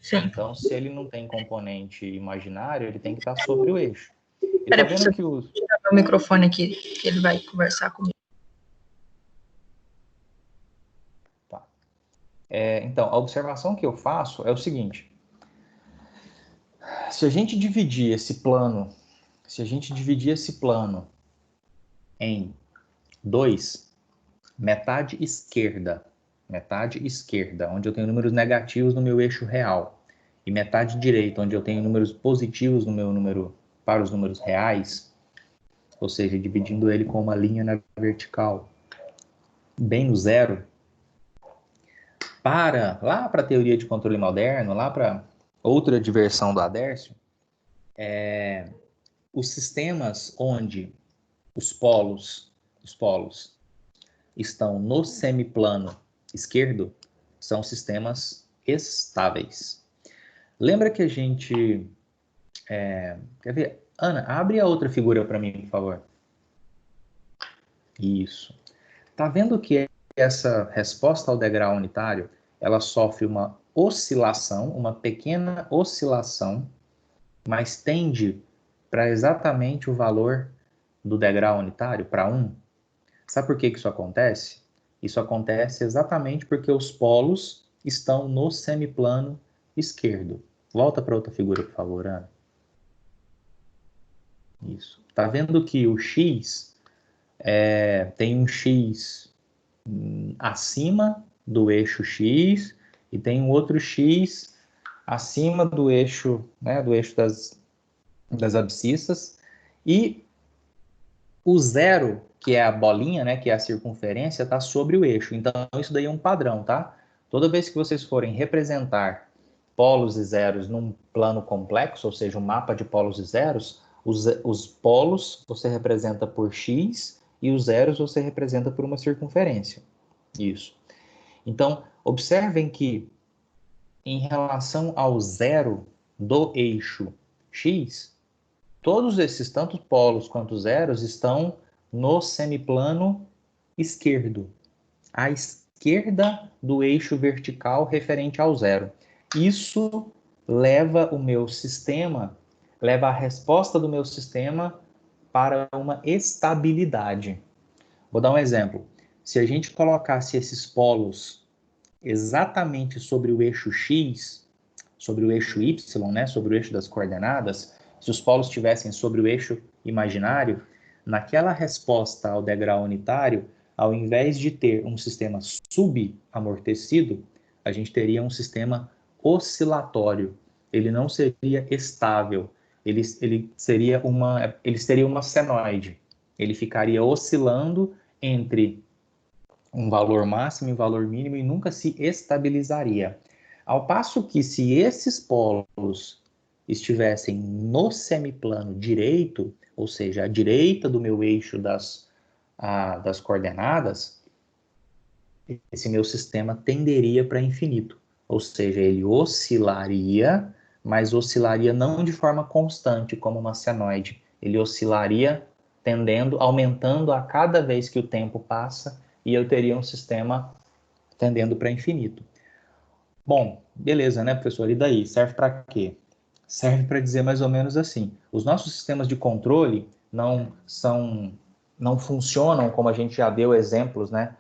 Sim. Então, se ele não tem componente imaginário, ele tem que estar sobre o eixo. E Peraí, tá vendo que o... tirar o microfone aqui, que ele vai conversar comigo. Tá. Então, a observação que eu faço é o seguinte. Se a gente dividir esse plano em 2, metade esquerda, onde eu tenho números negativos no meu eixo real, e metade direita, onde eu tenho números positivos no meu número para os números reais, ou seja, dividindo ele com uma linha na vertical, bem no zero, lá para a teoria de controle moderno, lá para outra diversão do Adércio, os sistemas onde os polos estão no semiplano esquerdo são sistemas estáveis. Lembra que a gente... quer ver? Ana, abre a outra figura para mim, por favor. Isso. Tá vendo que essa resposta ao degrau unitário, ela sofre uma oscilação, uma pequena oscilação, mas tende para exatamente o valor do degrau unitário, para 1. Sabe por que isso acontece? Isso acontece exatamente porque os polos estão no semiplano esquerdo. Volta para outra figura, por favor, Ana. Isso. Tá vendo que o x tem um x acima do eixo x e tem um outro x acima do eixo, né, das abscissas, e o zero, que é a bolinha, né, que é a circunferência, está sobre o eixo. Então, isso daí é um padrão, tá? Toda vez que vocês forem representar polos e zeros num plano complexo, ou seja, um mapa de polos e zeros, os polos você representa por x e os zeros você representa por uma circunferência. Isso. Então, observem que em relação ao zero do eixo x, todos esses, tanto polos quanto zeros, estão no semiplano esquerdo, à esquerda do eixo vertical referente ao zero. Isso leva a resposta do meu sistema para uma estabilidade. Vou dar um exemplo. Se a gente colocasse esses polos exatamente sobre o eixo x, sobre o eixo y, né, sobre o eixo das coordenadas, se os polos estivessem sobre o eixo imaginário, naquela resposta ao degrau unitário, ao invés de ter um sistema subamortecido, a gente teria um sistema oscilatório. Ele não seria estável, ele seria uma senoide. Ele ficaria oscilando entre um valor máximo e um valor mínimo e nunca se estabilizaria. Ao passo que, se esses polos estivessem no semiplano direito, ou seja, à direita do meu eixo das coordenadas, esse meu sistema tenderia para infinito. Ou seja, ele oscilaria, mas oscilaria não de forma constante, como uma senoide. Ele oscilaria tendendo, aumentando a cada vez que o tempo passa, e eu teria um sistema tendendo para infinito. Bom, beleza, né, professor? E daí? Serve para quê? Serve para dizer mais ou menos assim: os nossos sistemas de controle não funcionam, como a gente já deu exemplos, né,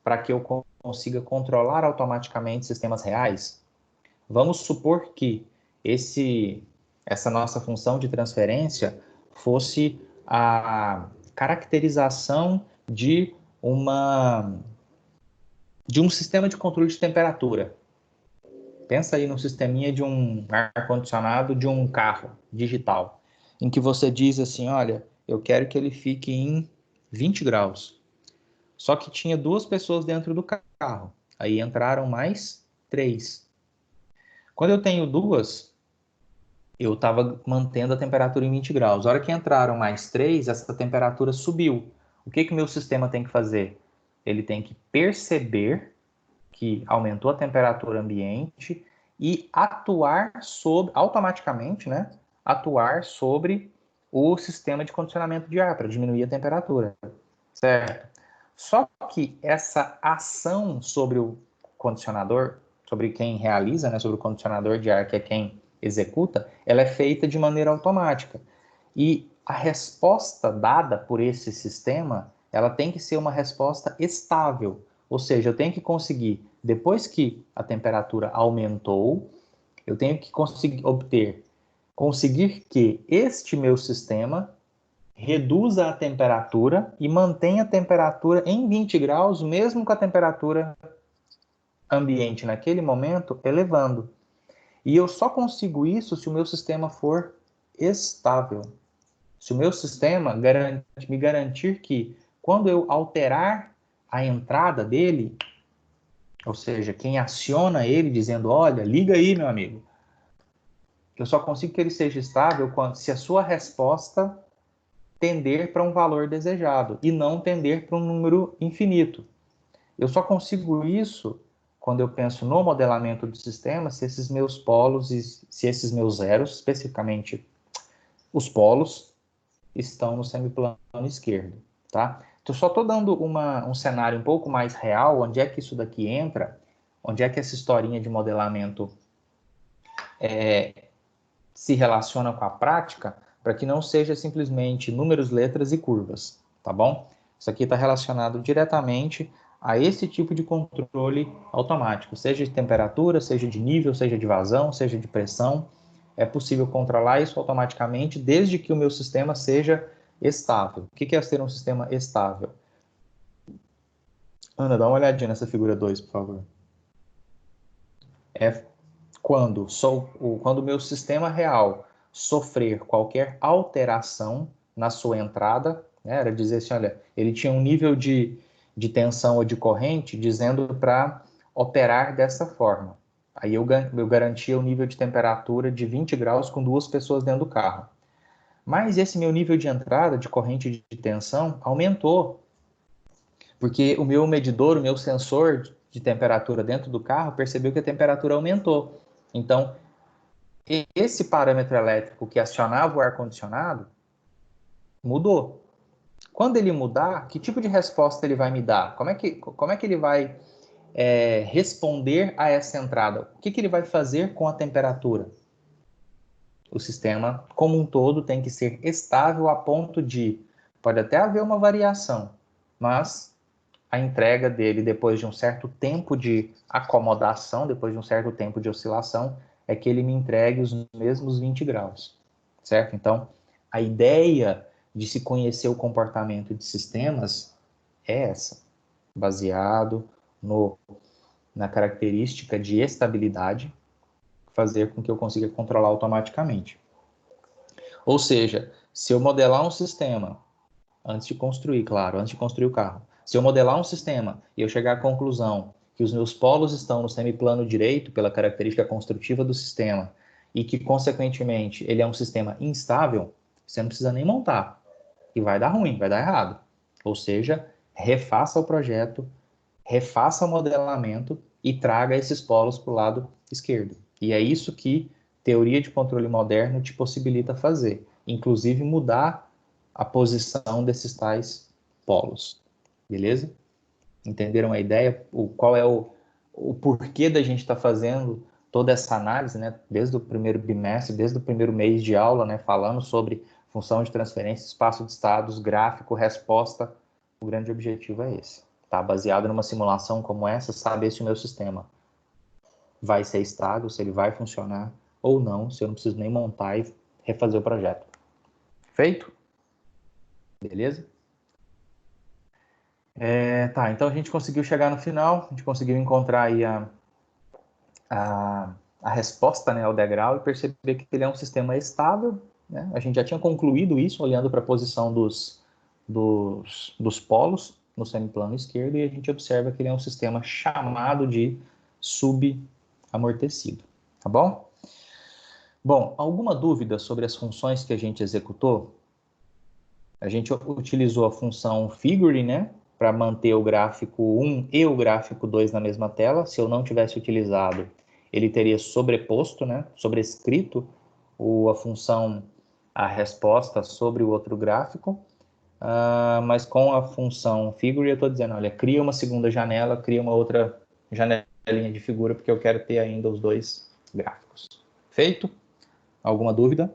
para que eu consiga controlar automaticamente sistemas reais. Vamos supor que essa nossa função de transferência fosse a caracterização de um sistema de controle de temperatura. Pensa aí no sisteminha de um ar-condicionado de um carro digital, em que você diz assim, olha, eu quero que ele fique em 20 graus. Só que tinha 2 pessoas dentro do carro. Aí entraram mais 3. Quando eu tenho 2, eu estava mantendo a temperatura em 20 graus. A hora que entraram mais 3, essa temperatura subiu. O que o meu sistema tem que fazer? Ele tem que perceber que aumentou a temperatura ambiente e automaticamente, né? Atuar sobre o sistema de condicionamento de ar para diminuir a temperatura, certo? Só que essa ação sobre o condicionador, sobre quem realiza, né, sobre o condicionador de ar, que é quem executa, ela é feita de maneira automática. E a resposta dada por esse sistema, ela tem que ser uma resposta estável. Ou seja, eu tenho que conseguir, depois que a temperatura aumentou, eu tenho que conseguir que este meu sistema reduza a temperatura e mantenha a temperatura em 20 graus, mesmo com a temperatura ambiente naquele momento elevando. E eu só consigo isso se o meu sistema for estável. Se o meu sistema me garantir que, quando eu alterar a entrada dele, ou seja, quem aciona ele dizendo, olha, liga aí, meu amigo, eu só consigo que ele seja estável se a sua resposta tender para um valor desejado e não tender para um número infinito. Eu só consigo isso quando eu penso no modelamento do sistema, se esses meus polos e se esses meus zeros, especificamente os polos, estão no semiplano esquerdo, tá? Então, só estou dando um cenário um pouco mais real, onde é que isso daqui entra, onde é que essa historinha de modelamento se relaciona com a prática, para que não seja simplesmente números, letras e curvas, tá bom? Isso aqui está relacionado diretamente a esse tipo de controle automático, seja de temperatura, seja de nível, seja de vazão, seja de pressão. É possível controlar isso automaticamente, desde que o meu sistema seja estável. O que é ser um sistema estável? Ana, dá uma olhadinha nessa figura 2, por favor. É quando o meu sistema real sofrer qualquer alteração na sua entrada, né, era dizer assim, olha, ele tinha um nível de tensão ou de corrente dizendo para operar dessa forma. Aí eu garantia o nível de temperatura de 20 graus com 2 pessoas dentro do carro. Mas esse meu nível de entrada de corrente de tensão aumentou, porque o meu medidor, o meu sensor de temperatura dentro do carro percebeu que a temperatura aumentou. Então, esse parâmetro elétrico que acionava o ar-condicionado mudou. Quando ele mudar, que tipo de resposta ele vai me dar? Como é que ele vai responder a essa entrada? O que ele vai fazer com a temperatura? O sistema, como um todo, tem que ser estável a ponto de, pode até haver uma variação, mas a entrega dele, depois de um certo tempo de acomodação, depois de um certo tempo de oscilação, é que ele me entregue os mesmos 20 graus, certo? Então, a ideia de se conhecer o comportamento de sistemas é essa, baseado na característica de estabilidade, fazer com que eu consiga controlar automaticamente. Ou seja, se eu modelar um sistema, antes de construir, claro, antes de construir o carro, Se eu modelar um sistema e eu chegar à conclusão que os meus polos estão no semiplano direito pela característica construtiva do sistema e que, consequentemente, ele é um sistema instável, você não precisa nem montar. E vai dar ruim, vai dar errado. Ou seja, refaça o projeto, refaça o modelamento e traga esses polos para o lado esquerdo. E é isso que teoria de controle moderno te possibilita fazer. Inclusive mudar a posição desses tais polos. Beleza? Entenderam a ideia? Qual é o porquê da gente estar fazendo toda essa análise, né? Desde o primeiro bimestre, desde o primeiro mês de aula, né? Falando sobre função de transferência, espaço de estados, gráfico, resposta. O grande objetivo é esse. Tá? Baseado numa simulação como essa, saber se o meu sistema vai ser estável, se ele vai funcionar ou não, se eu não preciso nem montar e refazer o projeto. Feito? Beleza? Tá, então a gente conseguiu chegar no final, a gente conseguiu encontrar aí a resposta, né, ao degrau e perceber que ele é um sistema estável, né? A gente já tinha concluído isso olhando para a posição dos polos no semiplano esquerdo e a gente observa que ele é um sistema chamado de subamortecido, tá bom? Bom, alguma dúvida sobre as funções que a gente executou? A gente utilizou a função figure, né, para manter o gráfico 1 e o gráfico 2 na mesma tela. Se eu não tivesse utilizado, ele teria sobreposto, né, sobrescrito a função, a resposta sobre o outro gráfico. Mas com a função figure, eu estou dizendo, olha, cria uma segunda janela, cria uma outra janelinha de figura, porque eu quero ter ainda os dois gráficos. Feito? Alguma dúvida?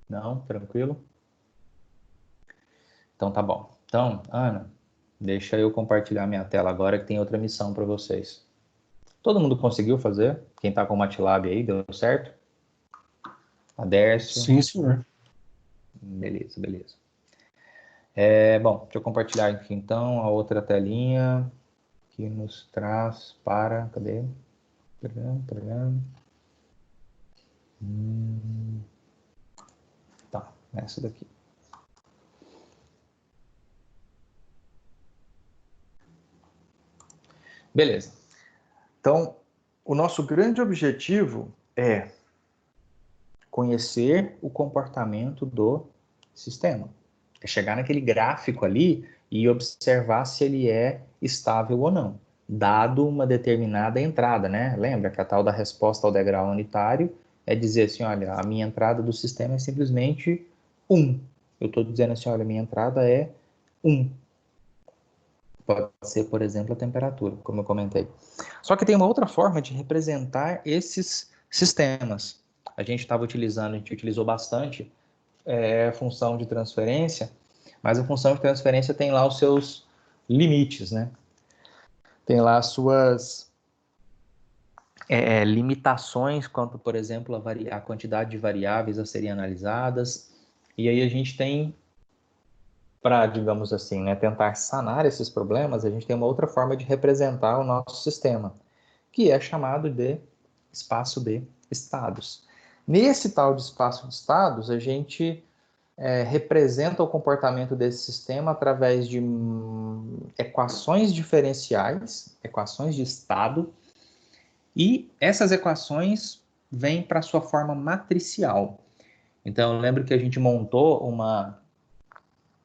Não? Tranquilo? Então tá bom. Então, Ana, deixa eu compartilhar minha tela agora que tem outra missão para vocês. Todo mundo conseguiu fazer? Quem está com o MATLAB aí, deu certo? Adércio? Sim, senhor. Beleza, beleza. Bom, deixa eu compartilhar aqui então a outra telinha que nos traz para... Cadê? Tá, essa daqui. Beleza. Então, o nosso grande objetivo é conhecer o comportamento do sistema. É chegar naquele gráfico ali e observar se ele é estável ou não, dado uma determinada entrada, né? Lembra que a tal da resposta ao degrau unitário é dizer assim, olha, a minha entrada do sistema é simplesmente 1. Eu estou dizendo assim, olha, a minha entrada é 1. Pode ser, por exemplo, a temperatura, como eu comentei. Só que tem uma outra forma de representar esses sistemas. A gente utilizou bastante a função de transferência, mas a função de transferência tem lá os seus limites, né? Tem lá as suas limitações quanto, por exemplo, a quantidade de variáveis a serem analisadas. E aí a gente tem, para, digamos assim, né, tentar sanar esses problemas, a gente tem uma outra forma de representar o nosso sistema, que é chamado de espaço de estados. Nesse tal de espaço de estados, a gente representa o comportamento desse sistema através de equações diferenciais, equações de estado, e essas equações vêm para sua forma matricial. Então, eu lembro que a gente montou uma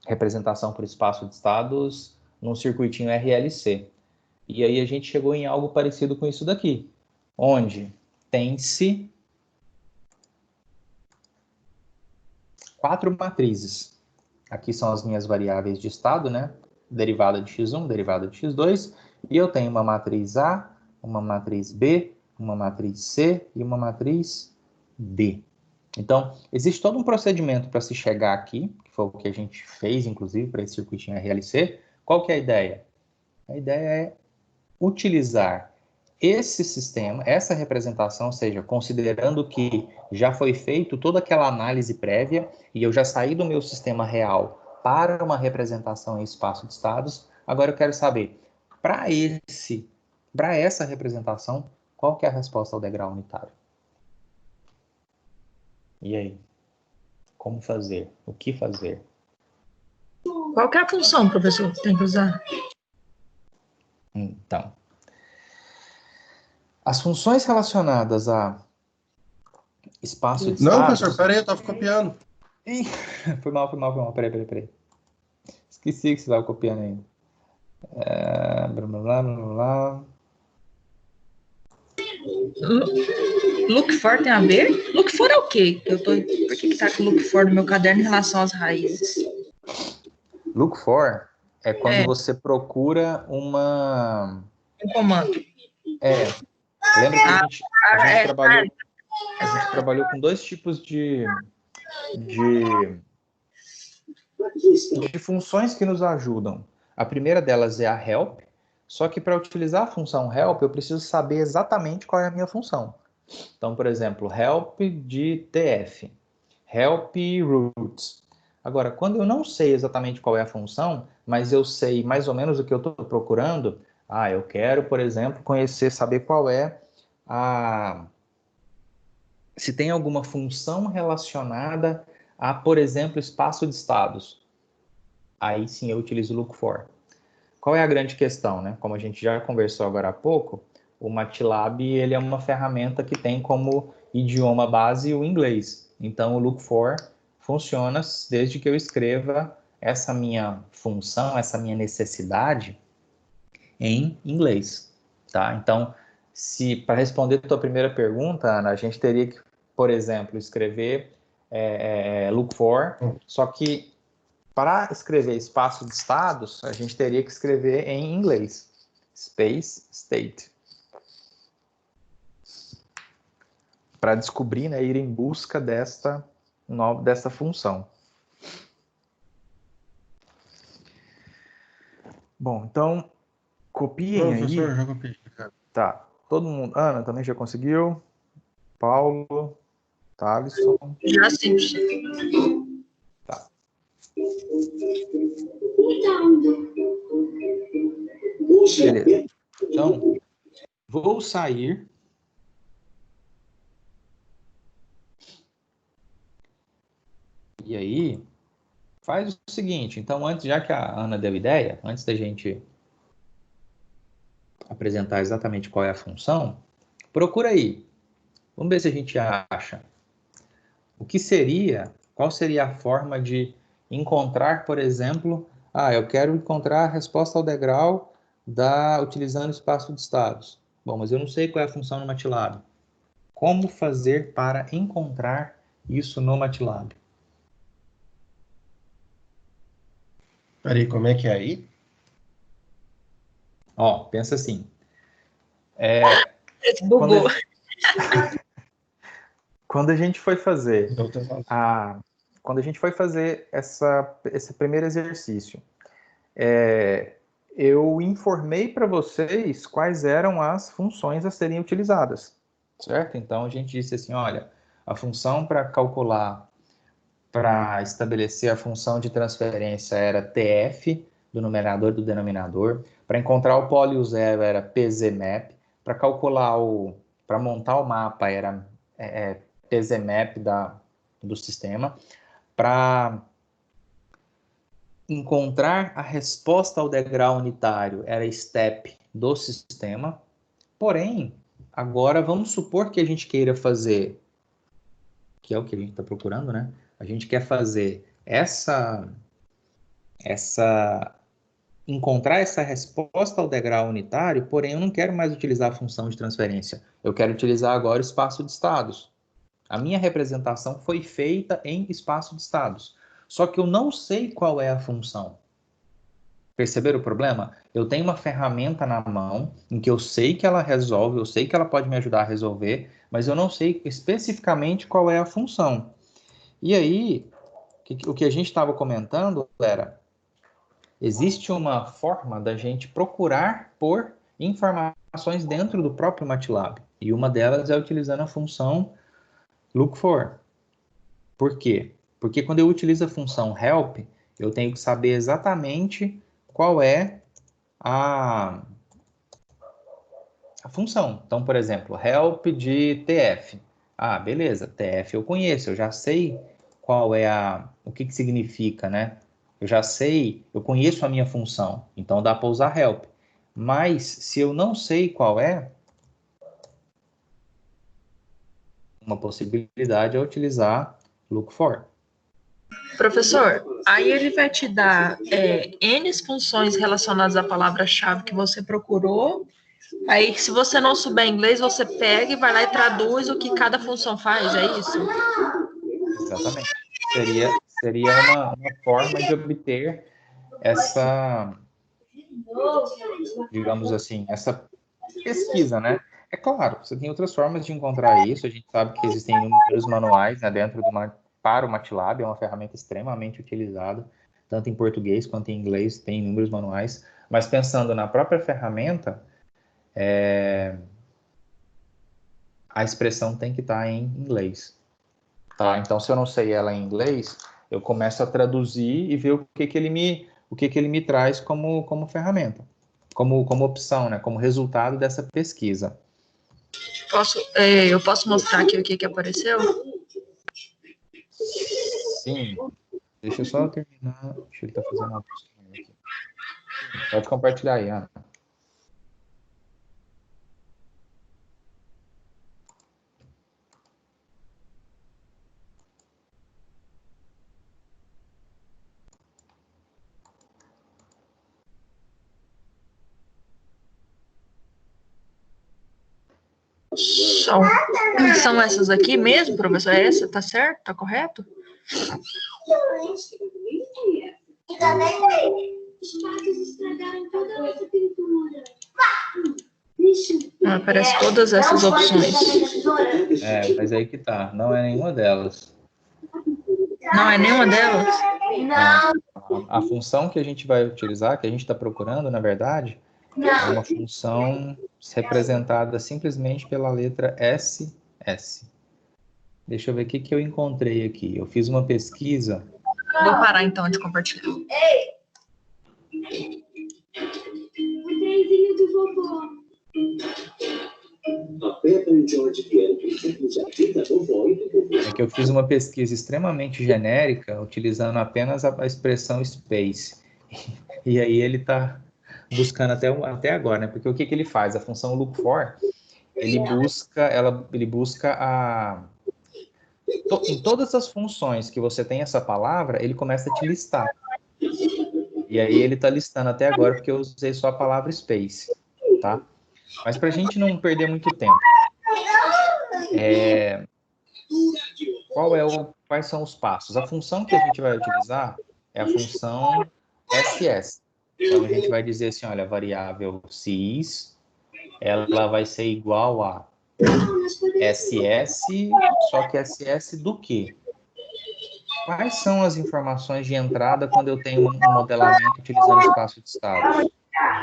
representação por espaço de estados num circuitinho RLC. E aí a gente chegou em algo parecido com isso daqui, onde tem-se 4 matrizes. Aqui são as minhas variáveis de estado, né? Derivada de x1, derivada de x2. E eu tenho uma matriz A, uma matriz B, uma matriz C e uma matriz D. Então, existe todo um procedimento para se chegar aqui, que foi o que a gente fez, inclusive, para esse circuitinho RLC. Qual que é a ideia? A ideia é utilizar esse sistema, essa representação, ou seja, considerando que já foi feito toda aquela análise prévia e eu já saí do meu sistema real para uma representação em espaço de estados, agora eu quero saber, para essa representação, qual que é a resposta ao degrau unitário? E aí? Como fazer? O que fazer? Qual que é a função, professor, que tem que usar? Então, as funções relacionadas a espaço de Não, estados... professor, peraí, eu tava copiando. Ih, foi mal. Peraí. Esqueci que você estava copiando ainda. Blá, blá, blá. Look for tem a ver? Look for é o quê? Por que tá com look for no meu caderno em relação às raízes? Look for é quando É. você procura uma... Um comando. Lembra que a gente é, trabalhou com dois tipos de funções que nos ajudam. A primeira delas é a help, só que para utilizar a função help, eu preciso saber exatamente qual é a minha função. Então, por exemplo, help de TF, help roots. Agora, quando eu não sei exatamente qual é a função, mas eu sei mais ou menos o que eu estou procurando, eu quero, por exemplo, saber qual é se tem alguma função relacionada a, por exemplo, espaço de estados. Aí sim eu utilizo o look for. Qual é a grande questão, né? Como a gente já conversou agora há pouco, o MATLAB ele é uma ferramenta que tem como idioma base o inglês. Então o look for funciona desde que eu escreva essa minha função, essa minha necessidade em inglês, tá? Então, para responder a tua primeira pergunta, Ana, a gente teria que, por exemplo, escrever look for, só que para escrever espaço de estados, a gente teria que escrever em inglês. Space state. Para descobrir, né, ir em busca dessa função. Bom, então, copiem aí. Professor, já copiei. Tá. Todo mundo. Ana também já conseguiu? Paulo? Thalisson? Já sim. Tá. Beleza. Então, vou sair. E aí, faz o seguinte. Então, já que a Ana deu ideia, antes da gente apresentar exatamente qual é a função, procura aí. Vamos ver se a gente acha. Qual seria a forma de encontrar, por exemplo, eu quero encontrar a resposta ao degrau utilizando espaço de estados. Bom, mas eu não sei qual é a função no MATLAB. Como fazer para encontrar isso no MATLAB? Peraí, como é que é aí? Pensa assim. Bugou. Quando a gente foi fazer esse primeiro exercício, eu informei para vocês quais eram as funções a serem utilizadas, certo? Então a gente disse assim, olha, a função para estabelecer a função de transferência era TF, do numerador e do denominador. Para encontrar o polo e o zero era PZMap. Para montar o mapa era PZMap do sistema. Para encontrar a resposta ao degrau unitário era STEP do sistema. Porém, agora vamos supor que a gente queira fazer, que é o que a gente está procurando, né? A gente quer fazer encontrar essa resposta ao degrau unitário, porém eu não quero mais utilizar a função de transferência. Eu quero utilizar agora o espaço de estados. A minha representação foi feita em espaço de estados. Só que eu não sei qual é a função. Perceberam o problema? Eu tenho uma ferramenta na mão em que eu sei que ela resolve, eu sei que ela pode me ajudar a resolver, mas eu não sei especificamente qual é a função. E aí, o que a gente estava comentando era, existe uma forma da gente procurar por informações dentro do próprio MATLAB. E uma delas é utilizando a função look for. Por quê? Porque quando eu utilizo a função help, eu tenho que saber exatamente qual é a função. Então, por exemplo, help de TF. Beleza, TF eu conheço, eu já sei qual é o que significa, né? Eu já sei, eu conheço a minha função, então dá para usar help. Mas se eu não sei qual é, uma possibilidade é utilizar look for. Professor, aí ele vai te dar N funções relacionadas à palavra-chave que você procurou. Aí, se você não souber inglês, você pega e vai lá e traduz o que cada função faz, é isso? Exatamente. Seria uma forma de obter essa, digamos assim, essa pesquisa, né? É claro, você tem outras formas de encontrar isso. A gente sabe que existem inúmeros manuais, né, para o MATLAB, é uma ferramenta extremamente utilizada, tanto em português quanto em inglês, tem inúmeros manuais. Mas pensando na própria ferramenta, a expressão tem que estar em inglês. Tá? Então, se eu não sei ela em inglês, eu começo a traduzir e ver o que ele me traz como ferramenta, como opção, né? Como resultado dessa pesquisa. Eu posso mostrar aqui o que apareceu? Sim. Deixa eu só terminar. Deixa eu estar fazendo uma coisinha aqui. Pode compartilhar aí, Ana. São essas aqui mesmo, professor? É essa? Tá certo? Tá correto? Aparece todas essas opções. Mas aí que tá. Não é nenhuma delas. Não é nenhuma delas? Não. A função que a gente vai utilizar, que a gente está procurando, na verdade, é uma função representada simplesmente pela letra SS. Deixa eu ver o que eu encontrei aqui. Eu fiz uma pesquisa. Vou parar então de compartilhar. O trenzinho do vovô. É que eu fiz uma pesquisa extremamente genérica, utilizando apenas a expressão space. E aí ele está buscando até agora, né? Porque o que ele faz? A função look for, ele busca em todas as funções que você tem essa palavra, ele começa a te listar. E aí ele está listando até agora porque eu usei só a palavra space, tá? Mas para a gente não perder muito tempo, quais são os passos? A função que a gente vai utilizar é a função SS. Então a gente vai dizer assim, olha, a variável sys, ela vai ser igual a SS, só que SS do quê? Quais são as informações de entrada quando eu tenho um modelamento utilizando espaço de estado?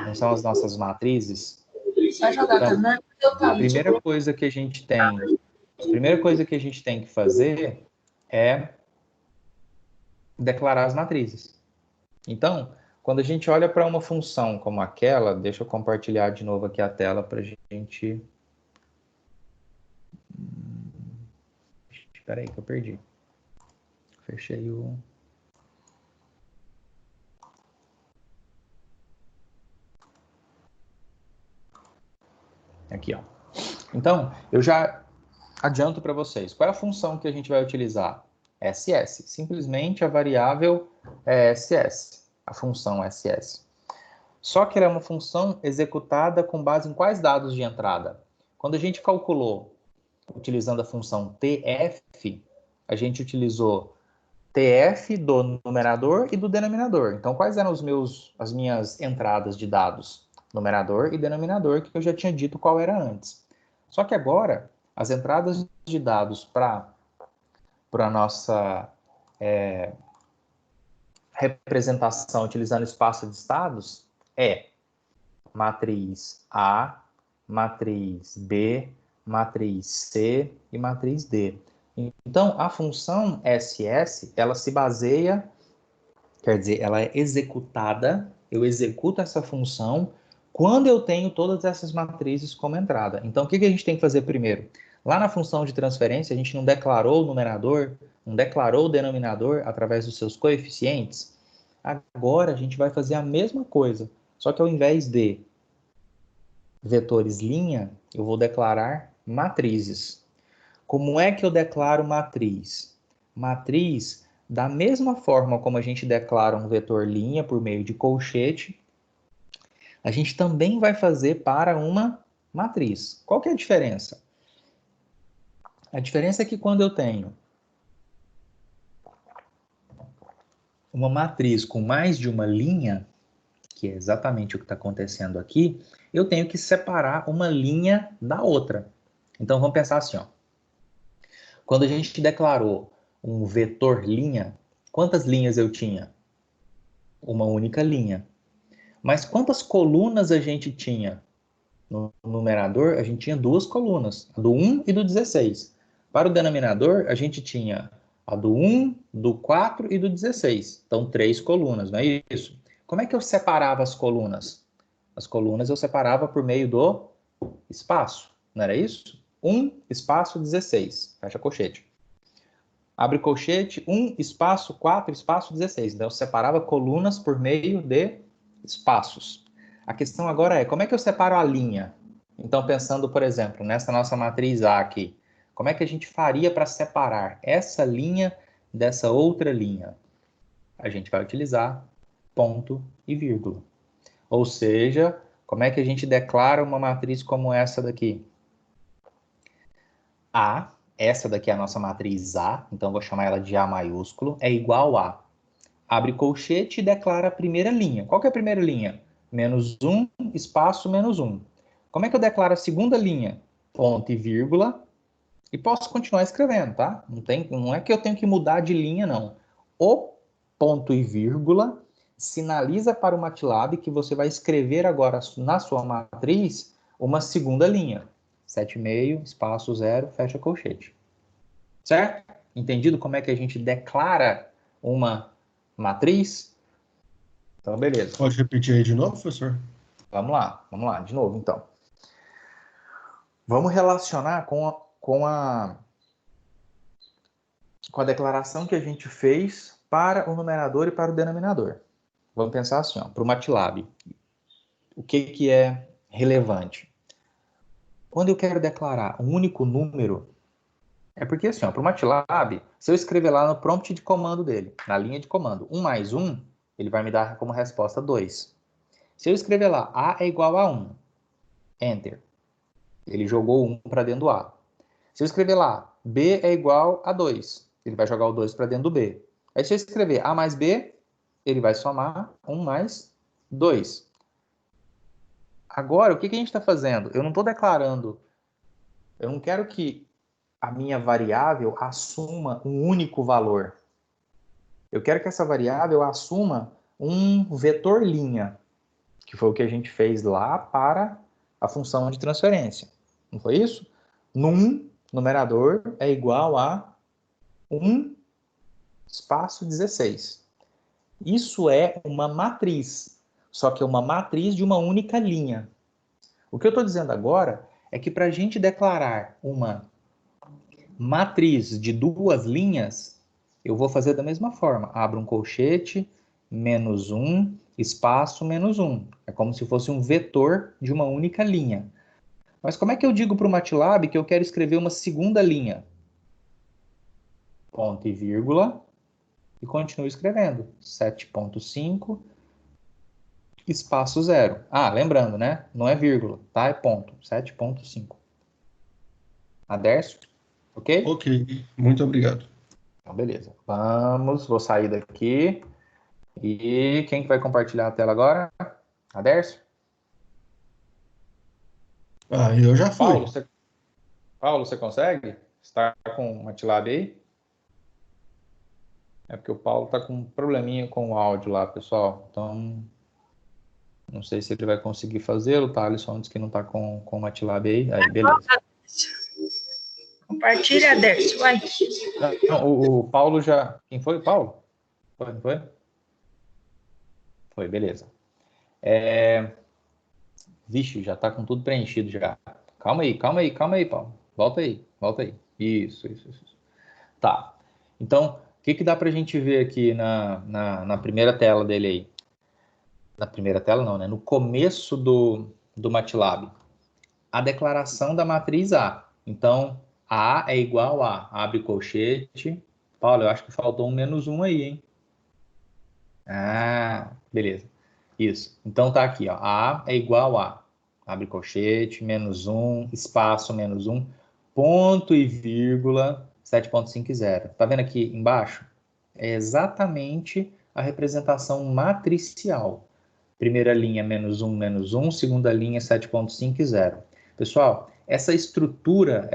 Não são as nossas matrizes? Então, a primeira coisa que a gente tem que fazer é declarar as matrizes. Então, quando a gente olha para uma função como aquela, deixa eu compartilhar de novo aqui a tela para a gente... Espera aí que eu perdi. Fechei o... Aqui, ó. Então, eu já adianto para vocês. Qual é a função que a gente vai utilizar? SS. Simplesmente a variável é SS. A função SS. Só que ela é uma função executada com base em quais dados de entrada? Quando a gente calculou utilizando a função TF, a gente utilizou TF do numerador e do denominador. Então, quais eram as minhas entradas de dados? Numerador e denominador, que eu já tinha dito qual era antes. Só que agora, as entradas de dados para a nossa representação utilizando espaço de estados é matriz A, matriz B, matriz C e matriz D. Então, a função SS, ela se baseia, quer dizer, ela é executada, eu executo essa função quando eu tenho todas essas matrizes como entrada. Então, o que a gente tem que fazer primeiro? Lá na função de transferência, a gente não declarou o numerador, não declarou o denominador através dos seus coeficientes. Agora a gente vai fazer a mesma coisa, só que ao invés de vetores linha, eu vou declarar matrizes. Como é que eu declaro matriz? Matriz, da mesma forma como a gente declara um vetor linha por meio de colchete, a gente também vai fazer para uma matriz. Qual que é a diferença? A diferença é que quando eu tenho uma matriz com mais de uma linha, que é exatamente o que está acontecendo aqui, eu tenho que separar uma linha da outra. Então vamos pensar assim, ó. Quando a gente declarou um vetor linha, quantas linhas eu tinha? Uma única linha. Mas quantas colunas a gente tinha? No numerador, a gente tinha duas colunas, a do 1 e do 16. Para o denominador, a gente tinha a do 1, do 4 e do 16. Então, 3 colunas, não é isso? Como é que eu separava as colunas? As colunas eu separava por meio do espaço, não era isso? 1, espaço, 16. Fecha colchete. Abre colchete, 1, espaço, 4, espaço, 16. Então, eu separava colunas por meio de espaços. A questão agora é, como é que eu separo a linha? Então, pensando, por exemplo, nessa nossa matriz A aqui, como é que a gente faria para separar essa linha dessa outra linha? A gente vai utilizar ponto e vírgula. Ou seja, como é que a gente declara uma matriz como essa daqui? A, essa daqui é a nossa matriz A, então vou chamar ela de A maiúsculo, é igual a. Abre colchete e declara a primeira linha. Qual que é a primeira linha? Menos 1, espaço, menos 1. Como é que eu declaro a segunda linha? Ponto e vírgula. E posso continuar escrevendo, tá? Não é que eu tenho que mudar de linha, não. O ponto e vírgula sinaliza para o MATLAB que você vai escrever agora na sua matriz uma segunda linha. 7,5, espaço 0, fecha colchete. Certo? Entendido como é que a gente declara uma matriz? Então, beleza. Pode repetir aí de novo, professor? Vamos lá, de novo, então. Vamos relacionar com a declaração que a gente fez para o numerador e para o denominador. Vamos pensar assim, para o MATLAB. O que é relevante? Quando eu quero declarar um único número, é porque assim, para o MATLAB, se eu escrever lá no prompt de comando dele, na linha de comando, 1 mais 1, ele vai me dar como resposta 2. Se eu escrever lá, A é igual a 1, Enter, ele jogou 1 para dentro do A. Se eu escrever lá, B é igual a 2, ele vai jogar o 2 para dentro do B. Aí se eu escrever A mais B, ele vai somar 1 mais 2. Agora, o que a gente está fazendo? Eu não estou declarando, eu não quero que a minha variável assuma um único valor. Eu quero que essa variável assuma um vetor linha, que foi o que a gente fez lá para a função de transferência. Não foi isso? Num numerador é igual a 1 espaço 16. Isso é uma matriz, só que é uma matriz de uma única linha. O que eu estou dizendo agora é que para a gente declarar uma matriz de duas linhas, eu vou fazer da mesma forma. Abro um colchete, menos 1, espaço, menos 1. É como se fosse um vetor de uma única linha. Mas como é que eu digo para o MATLAB que eu quero escrever uma segunda linha? Ponto e vírgula, e continuo escrevendo. 7,5, espaço 0. Ah, lembrando, né? Não é vírgula, tá? É ponto. 7,5. Adércio? Ok? Ok, muito obrigado. Então, beleza. Vou sair daqui. E quem que vai compartilhar a tela agora? Adércio? Ah, eu já fui. Paulo, você consegue? Está com o MATLAB aí? É porque o Paulo está com um probleminha com o áudio lá, pessoal. Então, não sei se ele vai conseguir fazê-lo. Tá, Alisson diz que não está com o MATLAB aí. Aí, beleza. Compartilha, Dercio, vai. Não, o Paulo já... Quem foi? O Paulo? Foi, não foi? Foi, beleza. Vixe, já está com tudo preenchido já. Calma aí, Paulo. Volta aí. Isso. Tá. Então, que dá para a gente ver aqui na primeira tela dele aí? Na primeira tela não, né? No começo do MATLAB. A declaração da matriz A. Então, A é igual a, abre colchete. Paulo, eu acho que faltou um -1 aí, hein? Ah, beleza. Isso. Então tá aqui, ó. A é igual a, abre colchete, -1, espaço -1, ponto e vírgula, 7.50. Tá vendo aqui embaixo? É exatamente a representação matricial. Primeira linha, -1, -1, segunda linha, 7.50. Pessoal, essa estrutura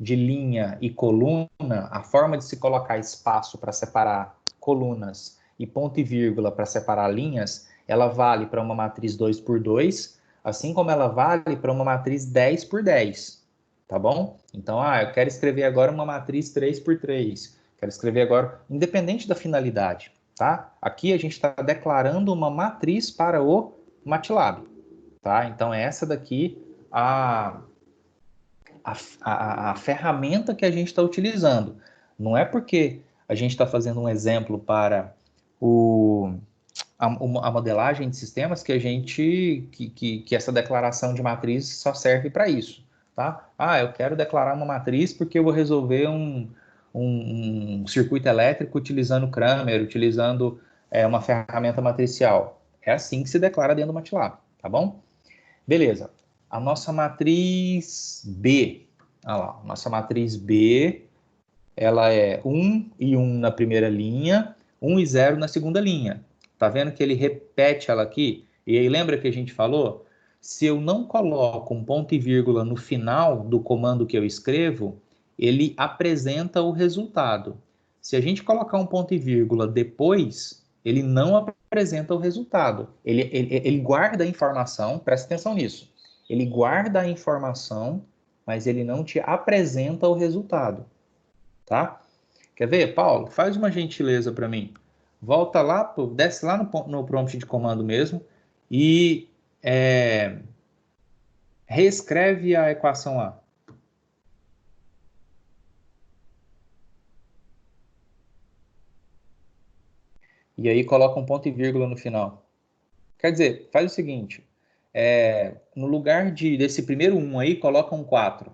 de linha e coluna, a forma de se colocar espaço para separar colunas e ponto e vírgula para separar linhas, ela vale para uma matriz 2x2, assim como ela vale para uma matriz 10x10, tá bom? Então, eu quero escrever agora uma matriz 3x3, quero escrever agora, independente da finalidade, tá? Aqui a gente está declarando uma matriz para o MATLAB, tá? Então, essa daqui a ferramenta que a gente está utilizando. Não é porque a gente está fazendo um exemplo para a modelagem de sistemas que que essa declaração de matriz só serve para isso, tá? Eu quero declarar uma matriz porque eu vou resolver um circuito elétrico utilizando Kramer, utilizando uma ferramenta matricial. É assim que se declara dentro do MATLAB, tá bom? Beleza. A nossa matriz B, olha lá, nossa matriz B, ela é 1 e 1 na primeira linha, 1 e 0 na segunda linha. Tá vendo que ele repete ela aqui? E aí lembra que a gente falou? Se eu não coloco um ponto e vírgula no final do comando que eu escrevo, ele apresenta o resultado. Se a gente colocar um ponto e vírgula depois, ele não apresenta o resultado. Ele guarda a informação, presta atenção nisso. Ele guarda a informação, mas ele não te apresenta o resultado, tá? Quer ver, Paulo? Faz uma gentileza para mim. Volta lá, desce lá no prompt de comando mesmo e reescreve a equação A. E aí coloca um ponto e vírgula no final. Quer dizer, faz o seguinte, no lugar desse primeiro 1 aí, coloca um 4.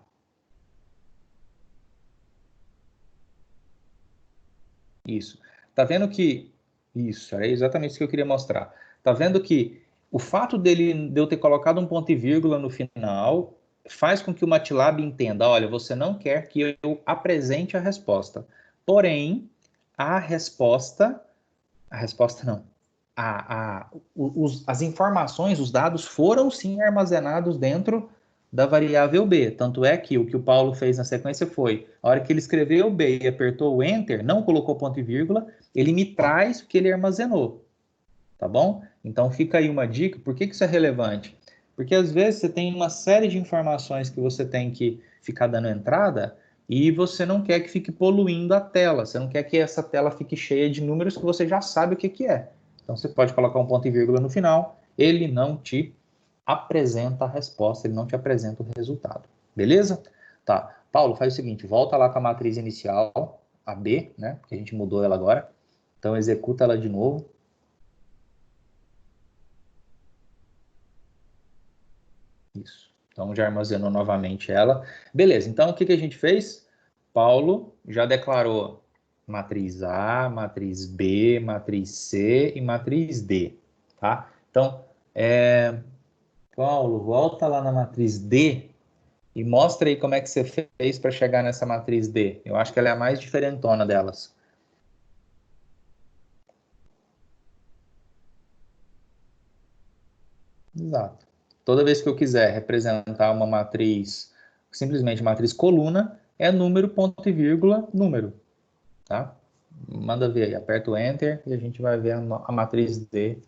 Isso. Tá vendo que... Isso, é exatamente isso que eu queria mostrar. Tá vendo que o fato de eu ter colocado um ponto e vírgula no final faz com que o MATLAB entenda, olha, você não quer que eu apresente a resposta. Porém, a resposta não. As informações, os dados foram sim armazenados dentro da variável B. Tanto é que o que o Paulo fez na sequência foi, a hora que ele escreveu B e apertou o Enter, não colocou ponto e vírgula, ele me traz o que ele armazenou. Tá bom? Então fica aí uma dica. Por que isso é relevante? Porque às vezes você tem uma série de informações que você tem que ficar dando entrada e você não quer que fique poluindo a tela. Você não quer que essa tela fique cheia de números que você já sabe o que é. Então você pode colocar um ponto e vírgula no final, ele não te apresenta a resposta, ele não te apresenta o resultado. Beleza? Tá. Paulo, faz o seguinte, volta lá com a matriz inicial, a B, né? Que a gente mudou ela agora. Então executa ela de novo. Isso. Então já armazenou novamente ela. Beleza, então o que a gente fez? Paulo já declarou matriz A, matriz B, matriz C e matriz D, tá? Então, Paulo, volta lá na matriz D e mostra aí como é que você fez para chegar nessa matriz D. Eu acho que ela é a mais diferentona delas. Exato. Toda vez que eu quiser representar uma matriz, simplesmente matriz coluna, é número, ponto e vírgula, número. Tá? Manda ver aí, aperta o Enter e a gente vai ver a matriz D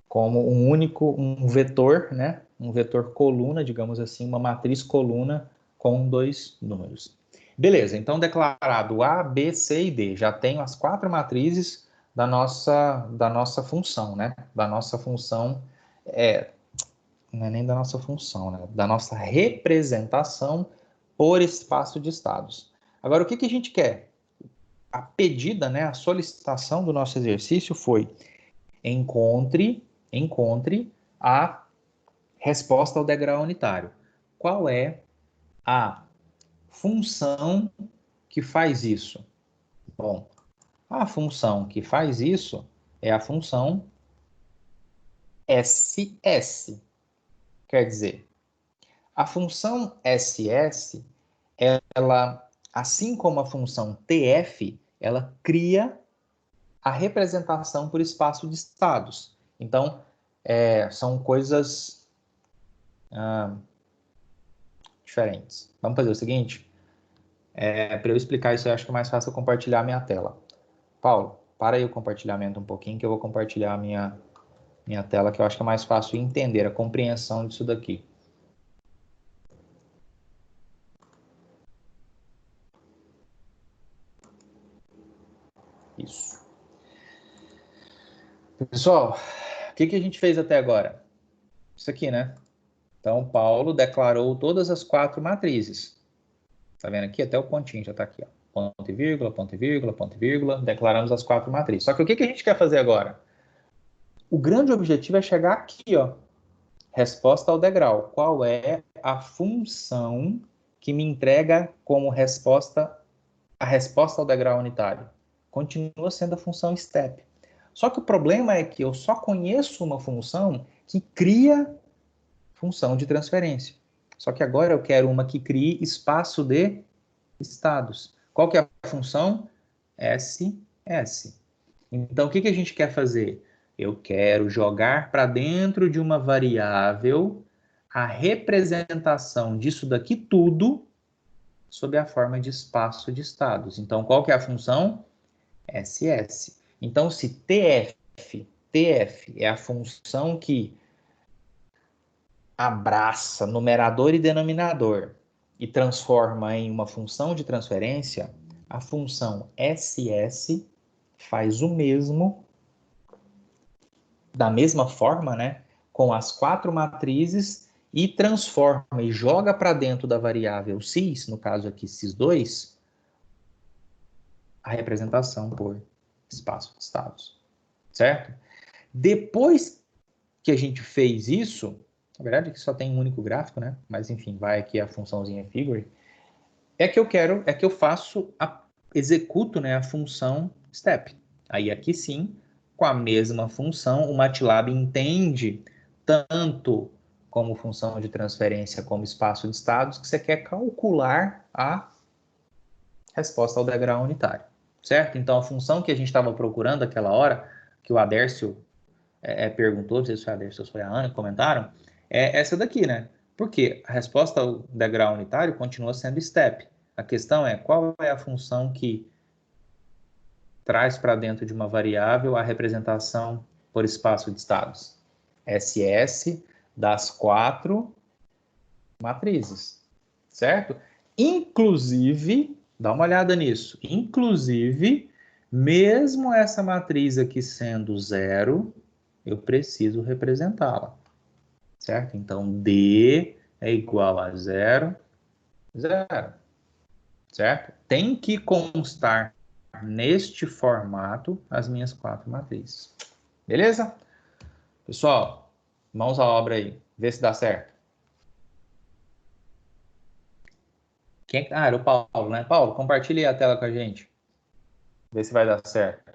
como um vetor, né? Um vetor coluna, digamos assim, uma matriz coluna com 2 números. Beleza, então declarado A, B, C e D. Já tenho as 4 matrizes da nossa função, né? Da nossa função, não é nem da nossa função, né? Da nossa representação por espaço de estados. Agora, o que a gente quer? a pedida, né, a solicitação do nosso exercício foi encontre a resposta ao degrau unitário. Qual é a função que faz isso? Bom, a função que faz isso é a função SS. Quer dizer, a função SS, ela, assim como a função TF, ela cria a representação por espaço de estados. Então, são coisas diferentes. Vamos fazer o seguinte, para eu explicar isso, eu acho que é mais fácil eu compartilhar a minha tela. Paulo, para aí o compartilhamento um pouquinho, que eu vou compartilhar a minha tela, que eu acho que é mais fácil entender a compreensão disso daqui. Isso. Pessoal, o que a gente fez até agora? Isso aqui, né? Então, Paulo declarou todas as 4 matrizes. Tá vendo aqui? Até o pontinho já tá aqui, ó. Ponto e vírgula, ponto e vírgula, ponto e vírgula. Declaramos as 4 matrizes. Só que o que a gente quer fazer agora? O grande objetivo é chegar aqui, ó. Resposta ao degrau. Qual é a função que me entrega como resposta a resposta ao degrau unitário? Continua sendo a função step. Só que o problema é que eu só conheço uma função que cria função de transferência. Só que agora eu quero uma que crie espaço de estados. Qual que é a função? SS. Então, o que a gente quer fazer? Eu quero jogar para dentro de uma variável a representação disso daqui tudo sob a forma de espaço de estados. Então, qual que é a função? SS. Então, se TF é a função que abraça numerador e denominador e transforma em uma função de transferência, a função SS faz o mesmo, da mesma forma, né, com as 4 matrizes e transforma e joga para dentro da variável cis, no caso aqui cis2, a representação por espaço de estados, certo? Depois que a gente fez isso, na verdade aqui só tem um único gráfico, né? Mas enfim, vai aqui a funçãozinha figure, executo, né, a função step. Aí aqui sim, com a mesma função, o MATLAB entende tanto como função de transferência como espaço de estados que você quer calcular a resposta ao degrau unitário, certo? Então a função que a gente estava procurando aquela hora, que o Adércio perguntou, não sei se foi a Adércio ou foi a Ana que comentaram, é essa daqui, né? Porque a resposta ao degrau unitário continua sendo step. A questão é qual é a função que traz para dentro de uma variável a representação por espaço de estados. SS das 4 matrizes, certo? Inclusive, dá uma olhada nisso, inclusive, mesmo essa matriz aqui sendo 0, eu preciso representá-la, certo? Então, D é igual a 0, 0, certo? Tem que constar neste formato as minhas 4 matrizes. Beleza? Pessoal, mãos à obra aí. Vê se dá certo. Era o Paulo, né? Paulo, compartilhe a tela com a gente. Vê se vai dar certo.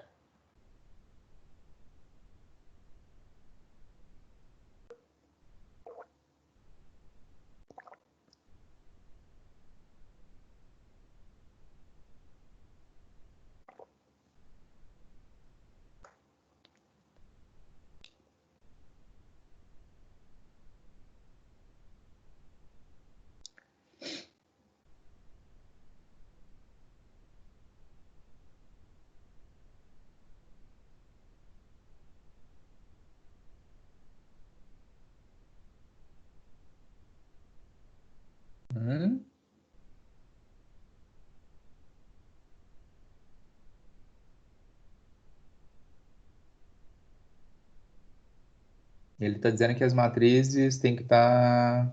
Ele está dizendo que as matrizes têm que estar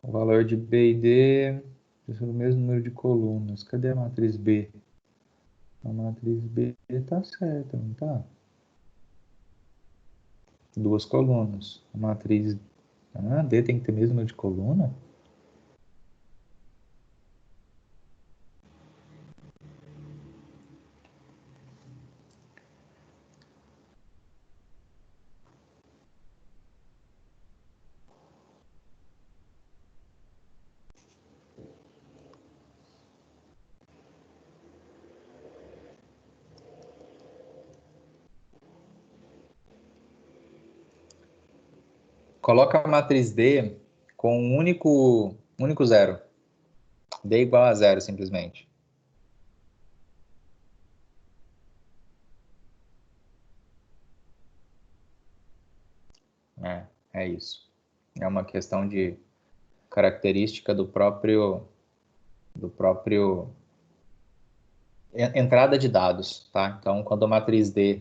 o valor de B e D no mesmo número de colunas. Cadê a matriz B? A matriz B está certa, não está? Duas colunas. A matriz D tem que ter mesmo de coluna? Coloca a matriz D com um único zero. D igual a zero, simplesmente. É isso. É uma questão de característica do próprio entrada de dados, tá? Então, quando a matriz D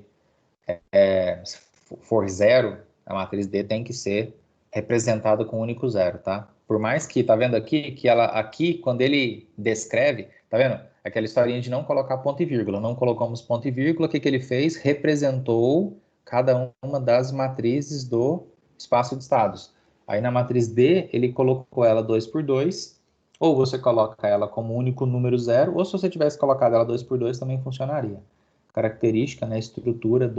for zero, a matriz D tem que ser representada com um único zero, tá? Por mais que, tá vendo aqui, que ela aqui, quando ele descreve, tá vendo? Aquela historinha de não colocar ponto e vírgula. Não colocamos ponto e vírgula, o que ele fez? Representou cada uma das matrizes do espaço de estados. Aí na matriz D, ele colocou ela 2 por 2, ou você coloca ela como único número zero, ou se você tivesse colocado ela 2 por 2 também funcionaria. Característica, né, estrutura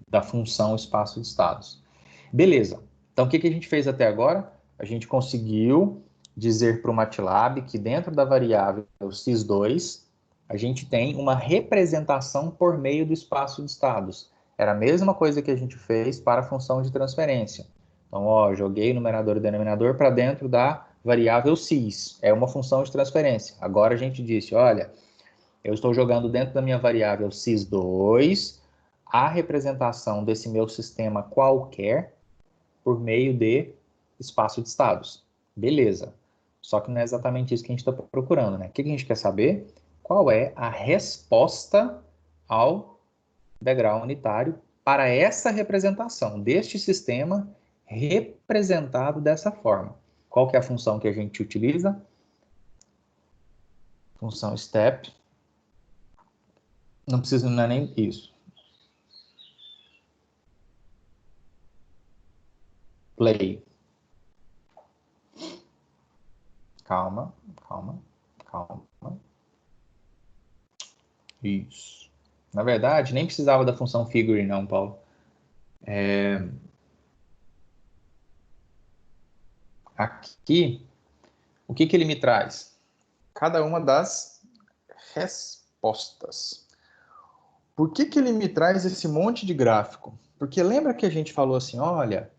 da função espaço de estados. Beleza. Então, o que a gente fez até agora? A gente conseguiu dizer para o MATLAB que dentro da variável x2, a gente tem uma representação por meio do espaço de estados. Era a mesma coisa que a gente fez para a função de transferência. Então, ó, joguei o numerador e o denominador para dentro da variável x. É uma função de transferência. Agora a gente disse, olha, eu estou jogando dentro da minha variável x2 a representação desse meu sistema qualquer por meio de espaço de estados. Beleza. Só que não é exatamente isso que a gente está procurando, né? O que a gente quer saber? Qual é a resposta ao degrau unitário para essa representação deste sistema representado dessa forma? Qual que é a função que a gente utiliza? Função step. Não precisa, não é nem isso. Play. Calma. Isso. Na verdade, nem precisava da função figure, não, Paulo. Aqui, o que ele me traz? Cada uma das respostas. Por que ele me traz esse monte de gráfico? Porque lembra que a gente falou assim, olha,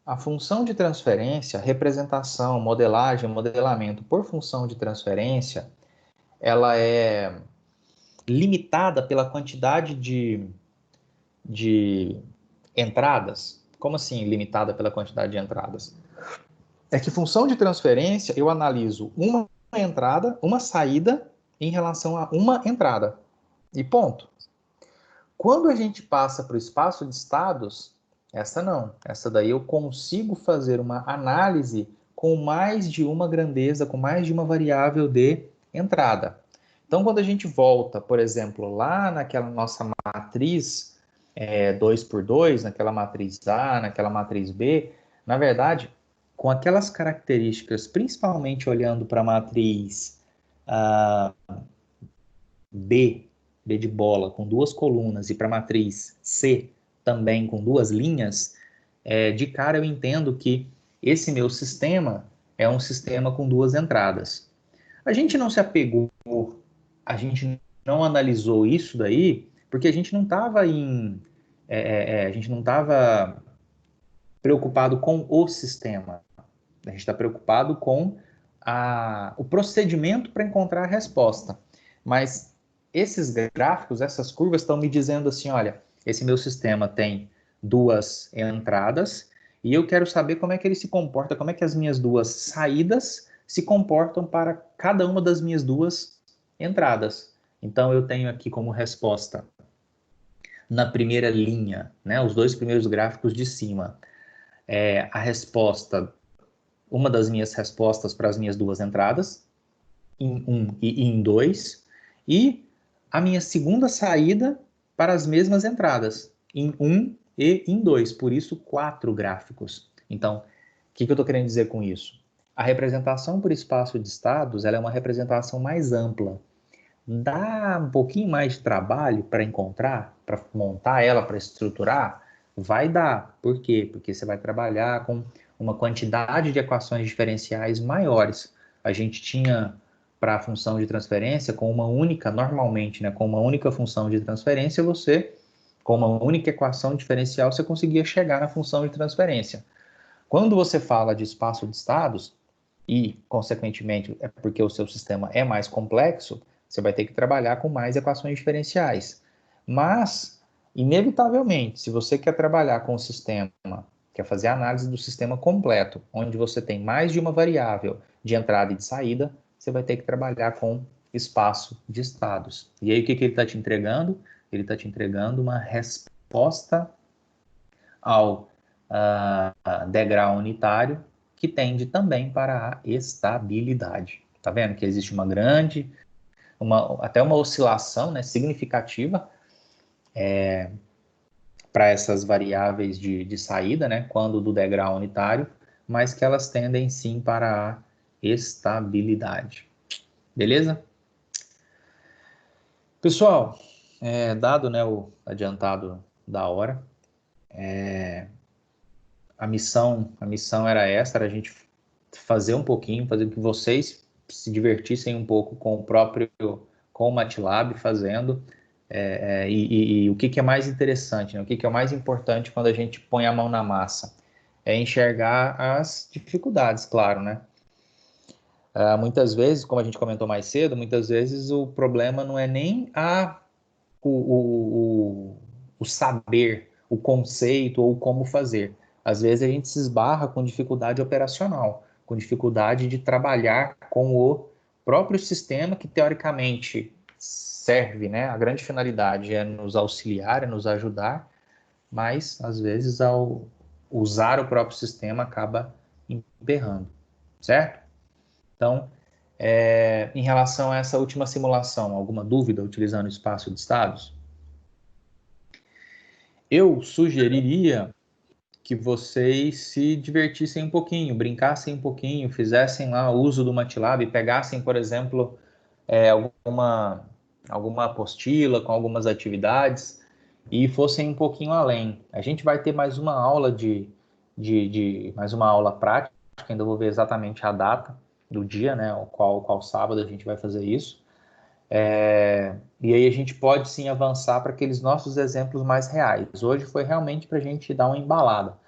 a função de transferência, representação, modelagem, modelamento por função de transferência, ela é limitada pela quantidade de entradas. Como assim limitada pela quantidade de entradas? É que função de transferência, eu analiso uma entrada, uma saída em relação a uma entrada. E ponto. Quando a gente passa para o espaço de estados, essa não. Essa daí eu consigo fazer uma análise com mais de uma grandeza, com mais de uma variável de entrada. Então, quando a gente volta, por exemplo, lá naquela nossa matriz 2 por 2, naquela matriz A, naquela matriz B, na verdade, com aquelas características, principalmente olhando para a matriz B de bola, com duas colunas, e para a matriz C, também com duas linhas, de cara eu entendo que esse meu sistema é um sistema com duas entradas. A gente não se apegou, a gente não analisou isso daí, porque a gente não estava a gente não estava preocupado com o sistema. A gente está preocupado com o procedimento para encontrar a resposta. Mas esses gráficos, essas curvas estão me dizendo assim, olha, esse meu sistema tem duas entradas e eu quero saber como é que ele se comporta, como é que as minhas duas saídas se comportam para cada uma das minhas duas entradas. Então, eu tenho aqui como resposta, na primeira linha, né, os dois primeiros gráficos de cima, a resposta, uma das minhas respostas para as minhas duas entradas, em 1 e em 2, e a minha segunda saída para as mesmas entradas, em 1 e em 2, por isso 4 gráficos. Então, o que eu estou querendo dizer com isso? A representação por espaço de estados, ela é uma representação mais ampla. Dá um pouquinho mais de trabalho para encontrar, para montar ela, para estruturar? Vai dar. Por quê? Porque você vai trabalhar com uma quantidade de equações diferenciais maiores. A gente tinha para a função de transferência com uma única, normalmente, né, com uma única função de transferência, você, com uma única equação diferencial, você conseguia chegar na função de transferência. Quando você fala de espaço de estados, e, consequentemente, é porque o seu sistema é mais complexo, você vai ter que trabalhar com mais equações diferenciais. Mas, inevitavelmente, se você quer trabalhar com o sistema, quer fazer a análise do sistema completo, onde você tem mais de uma variável de entrada e de saída, você vai ter que trabalhar com espaço de estados. E aí, o que ele está te entregando? Ele está te entregando uma resposta ao degrau unitário que tende também para a estabilidade. Tá vendo que existe uma grande, até uma oscilação, né, significativa para essas variáveis de saída, né, quando do degrau unitário, mas que elas tendem sim para a estabilidade. Beleza? Pessoal, dado, né, o adiantado da hora, a missão era essa, era a gente fazer um pouquinho, fazer com que vocês se divertissem um pouco com o MATLAB fazendo, e o que é mais interessante, né? O que é mais importante quando a gente põe a mão na massa? É enxergar as dificuldades, claro, né? Muitas vezes, como a gente comentou mais cedo, muitas vezes o problema não é nem o saber, o conceito ou como fazer. Às vezes a gente se esbarra com dificuldade operacional, com dificuldade de trabalhar com o próprio sistema que teoricamente serve, né? A grande finalidade é nos auxiliar, é nos ajudar, mas às vezes ao usar o próprio sistema acaba emperrando, certo? Então, em relação a essa última simulação, alguma dúvida utilizando o espaço de estados? Eu sugeriria que vocês se divertissem um pouquinho, brincassem um pouquinho, fizessem lá o uso do MATLAB, pegassem, por exemplo, alguma apostila com algumas atividades e fossem um pouquinho além. A gente vai ter mais uma aula mais uma aula prática, ainda vou ver exatamente a data do dia, né, qual sábado a gente vai fazer isso. E aí a gente pode sim avançar para aqueles nossos exemplos mais reais. Hoje foi realmente para a gente dar uma embalada.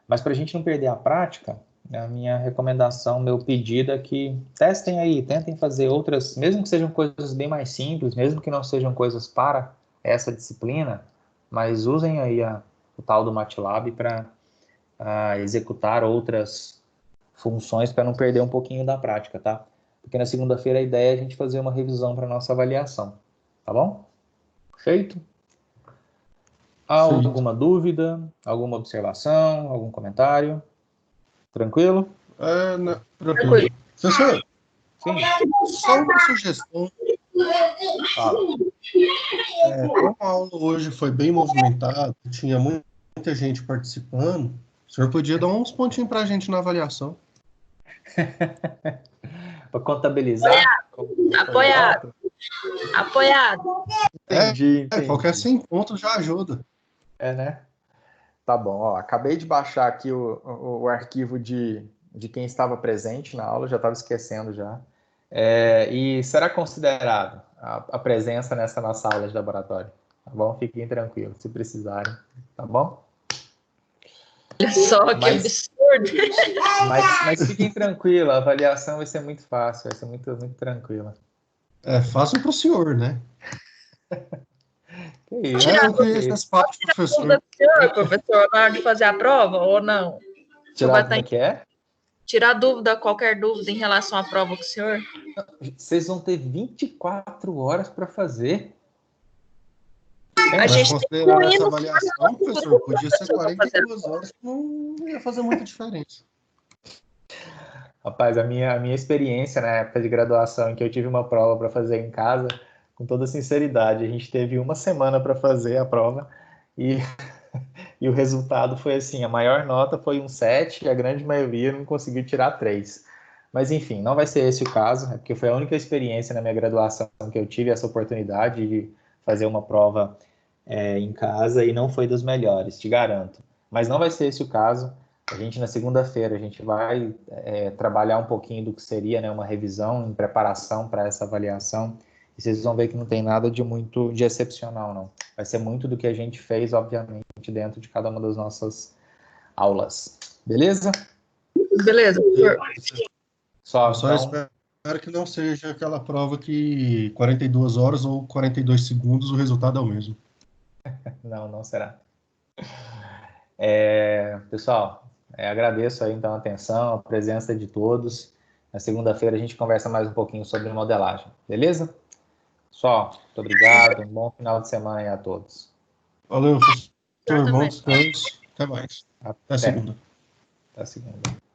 Mas para a gente não perder a prática, a minha recomendação, meu pedido é que testem aí, tentem fazer outras, mesmo que sejam coisas bem mais simples, mesmo que não sejam coisas para essa disciplina, mas usem aí o tal do MATLAB para executar outras funções para não perder um pouquinho da prática, tá? Porque na segunda-feira a ideia é a gente fazer uma revisão para nossa avaliação, tá bom? Feito? Alguma dúvida, alguma observação, algum comentário? Tranquilo? Tranquilo. Professor, Sim. só uma sugestão. Como a aula hoje foi bem movimentada, tinha muita gente participando, o senhor podia dar uns pontinhos para a gente na avaliação. Para contabilizar? Apoiado. Entendi. Qualquer 100 pontos já ajuda. Né? Tá bom. Ó, acabei de baixar aqui o arquivo de quem estava presente na aula, já estava esquecendo já. E será considerado a presença nessa nossa aula de laboratório. Tá bom? Fiquem tranquilos, se precisarem. Tá bom? Olha só que absurdo. Mas fiquem tranquilos, a avaliação vai ser muito fácil, vai ser muito, muito tranquila. Fácil para o senhor, né? Que isso? Eu conheço esse papo de professor. Professor, na hora de fazer a prova ou não? Tirar dúvida, qualquer dúvida em relação à prova com o senhor? Vocês vão ter 24 horas para fazer. A gente considerar essa avaliação, professor, podia ser 42 horas, que não ia fazer muita diferença. Rapaz, a minha experiência na época de graduação, em que eu tive uma prova para fazer em casa, com toda sinceridade, a gente teve uma semana para fazer a prova e, e o resultado foi assim, a maior nota foi um 7 e a grande maioria não conseguiu tirar 3. Mas enfim, não vai ser esse o caso, é porque foi a única experiência na minha graduação que eu tive essa oportunidade de fazer uma prova em casa e não foi dos melhores, te garanto. Mas não vai ser esse o caso. A gente, na segunda-feira, a gente vai trabalhar um pouquinho do que seria, né, uma revisão em preparação para essa avaliação. E vocês vão ver que não tem nada de muito de excepcional, não. Vai ser muito do que a gente fez, obviamente, dentro de cada uma das nossas aulas. Beleza? Beleza, professor. Eu só Então, espero que não seja aquela prova que 42 horas ou 42 segundos o resultado é o mesmo. não será. Pessoal, agradeço aí então a atenção, a presença de todos. Na segunda-feira a gente conversa mais um pouquinho sobre modelagem, beleza? Pessoal, muito obrigado, um bom final de semana aí a todos. Valeu, professor. Bom também. descanso. Até mais. Até segunda. Até segunda.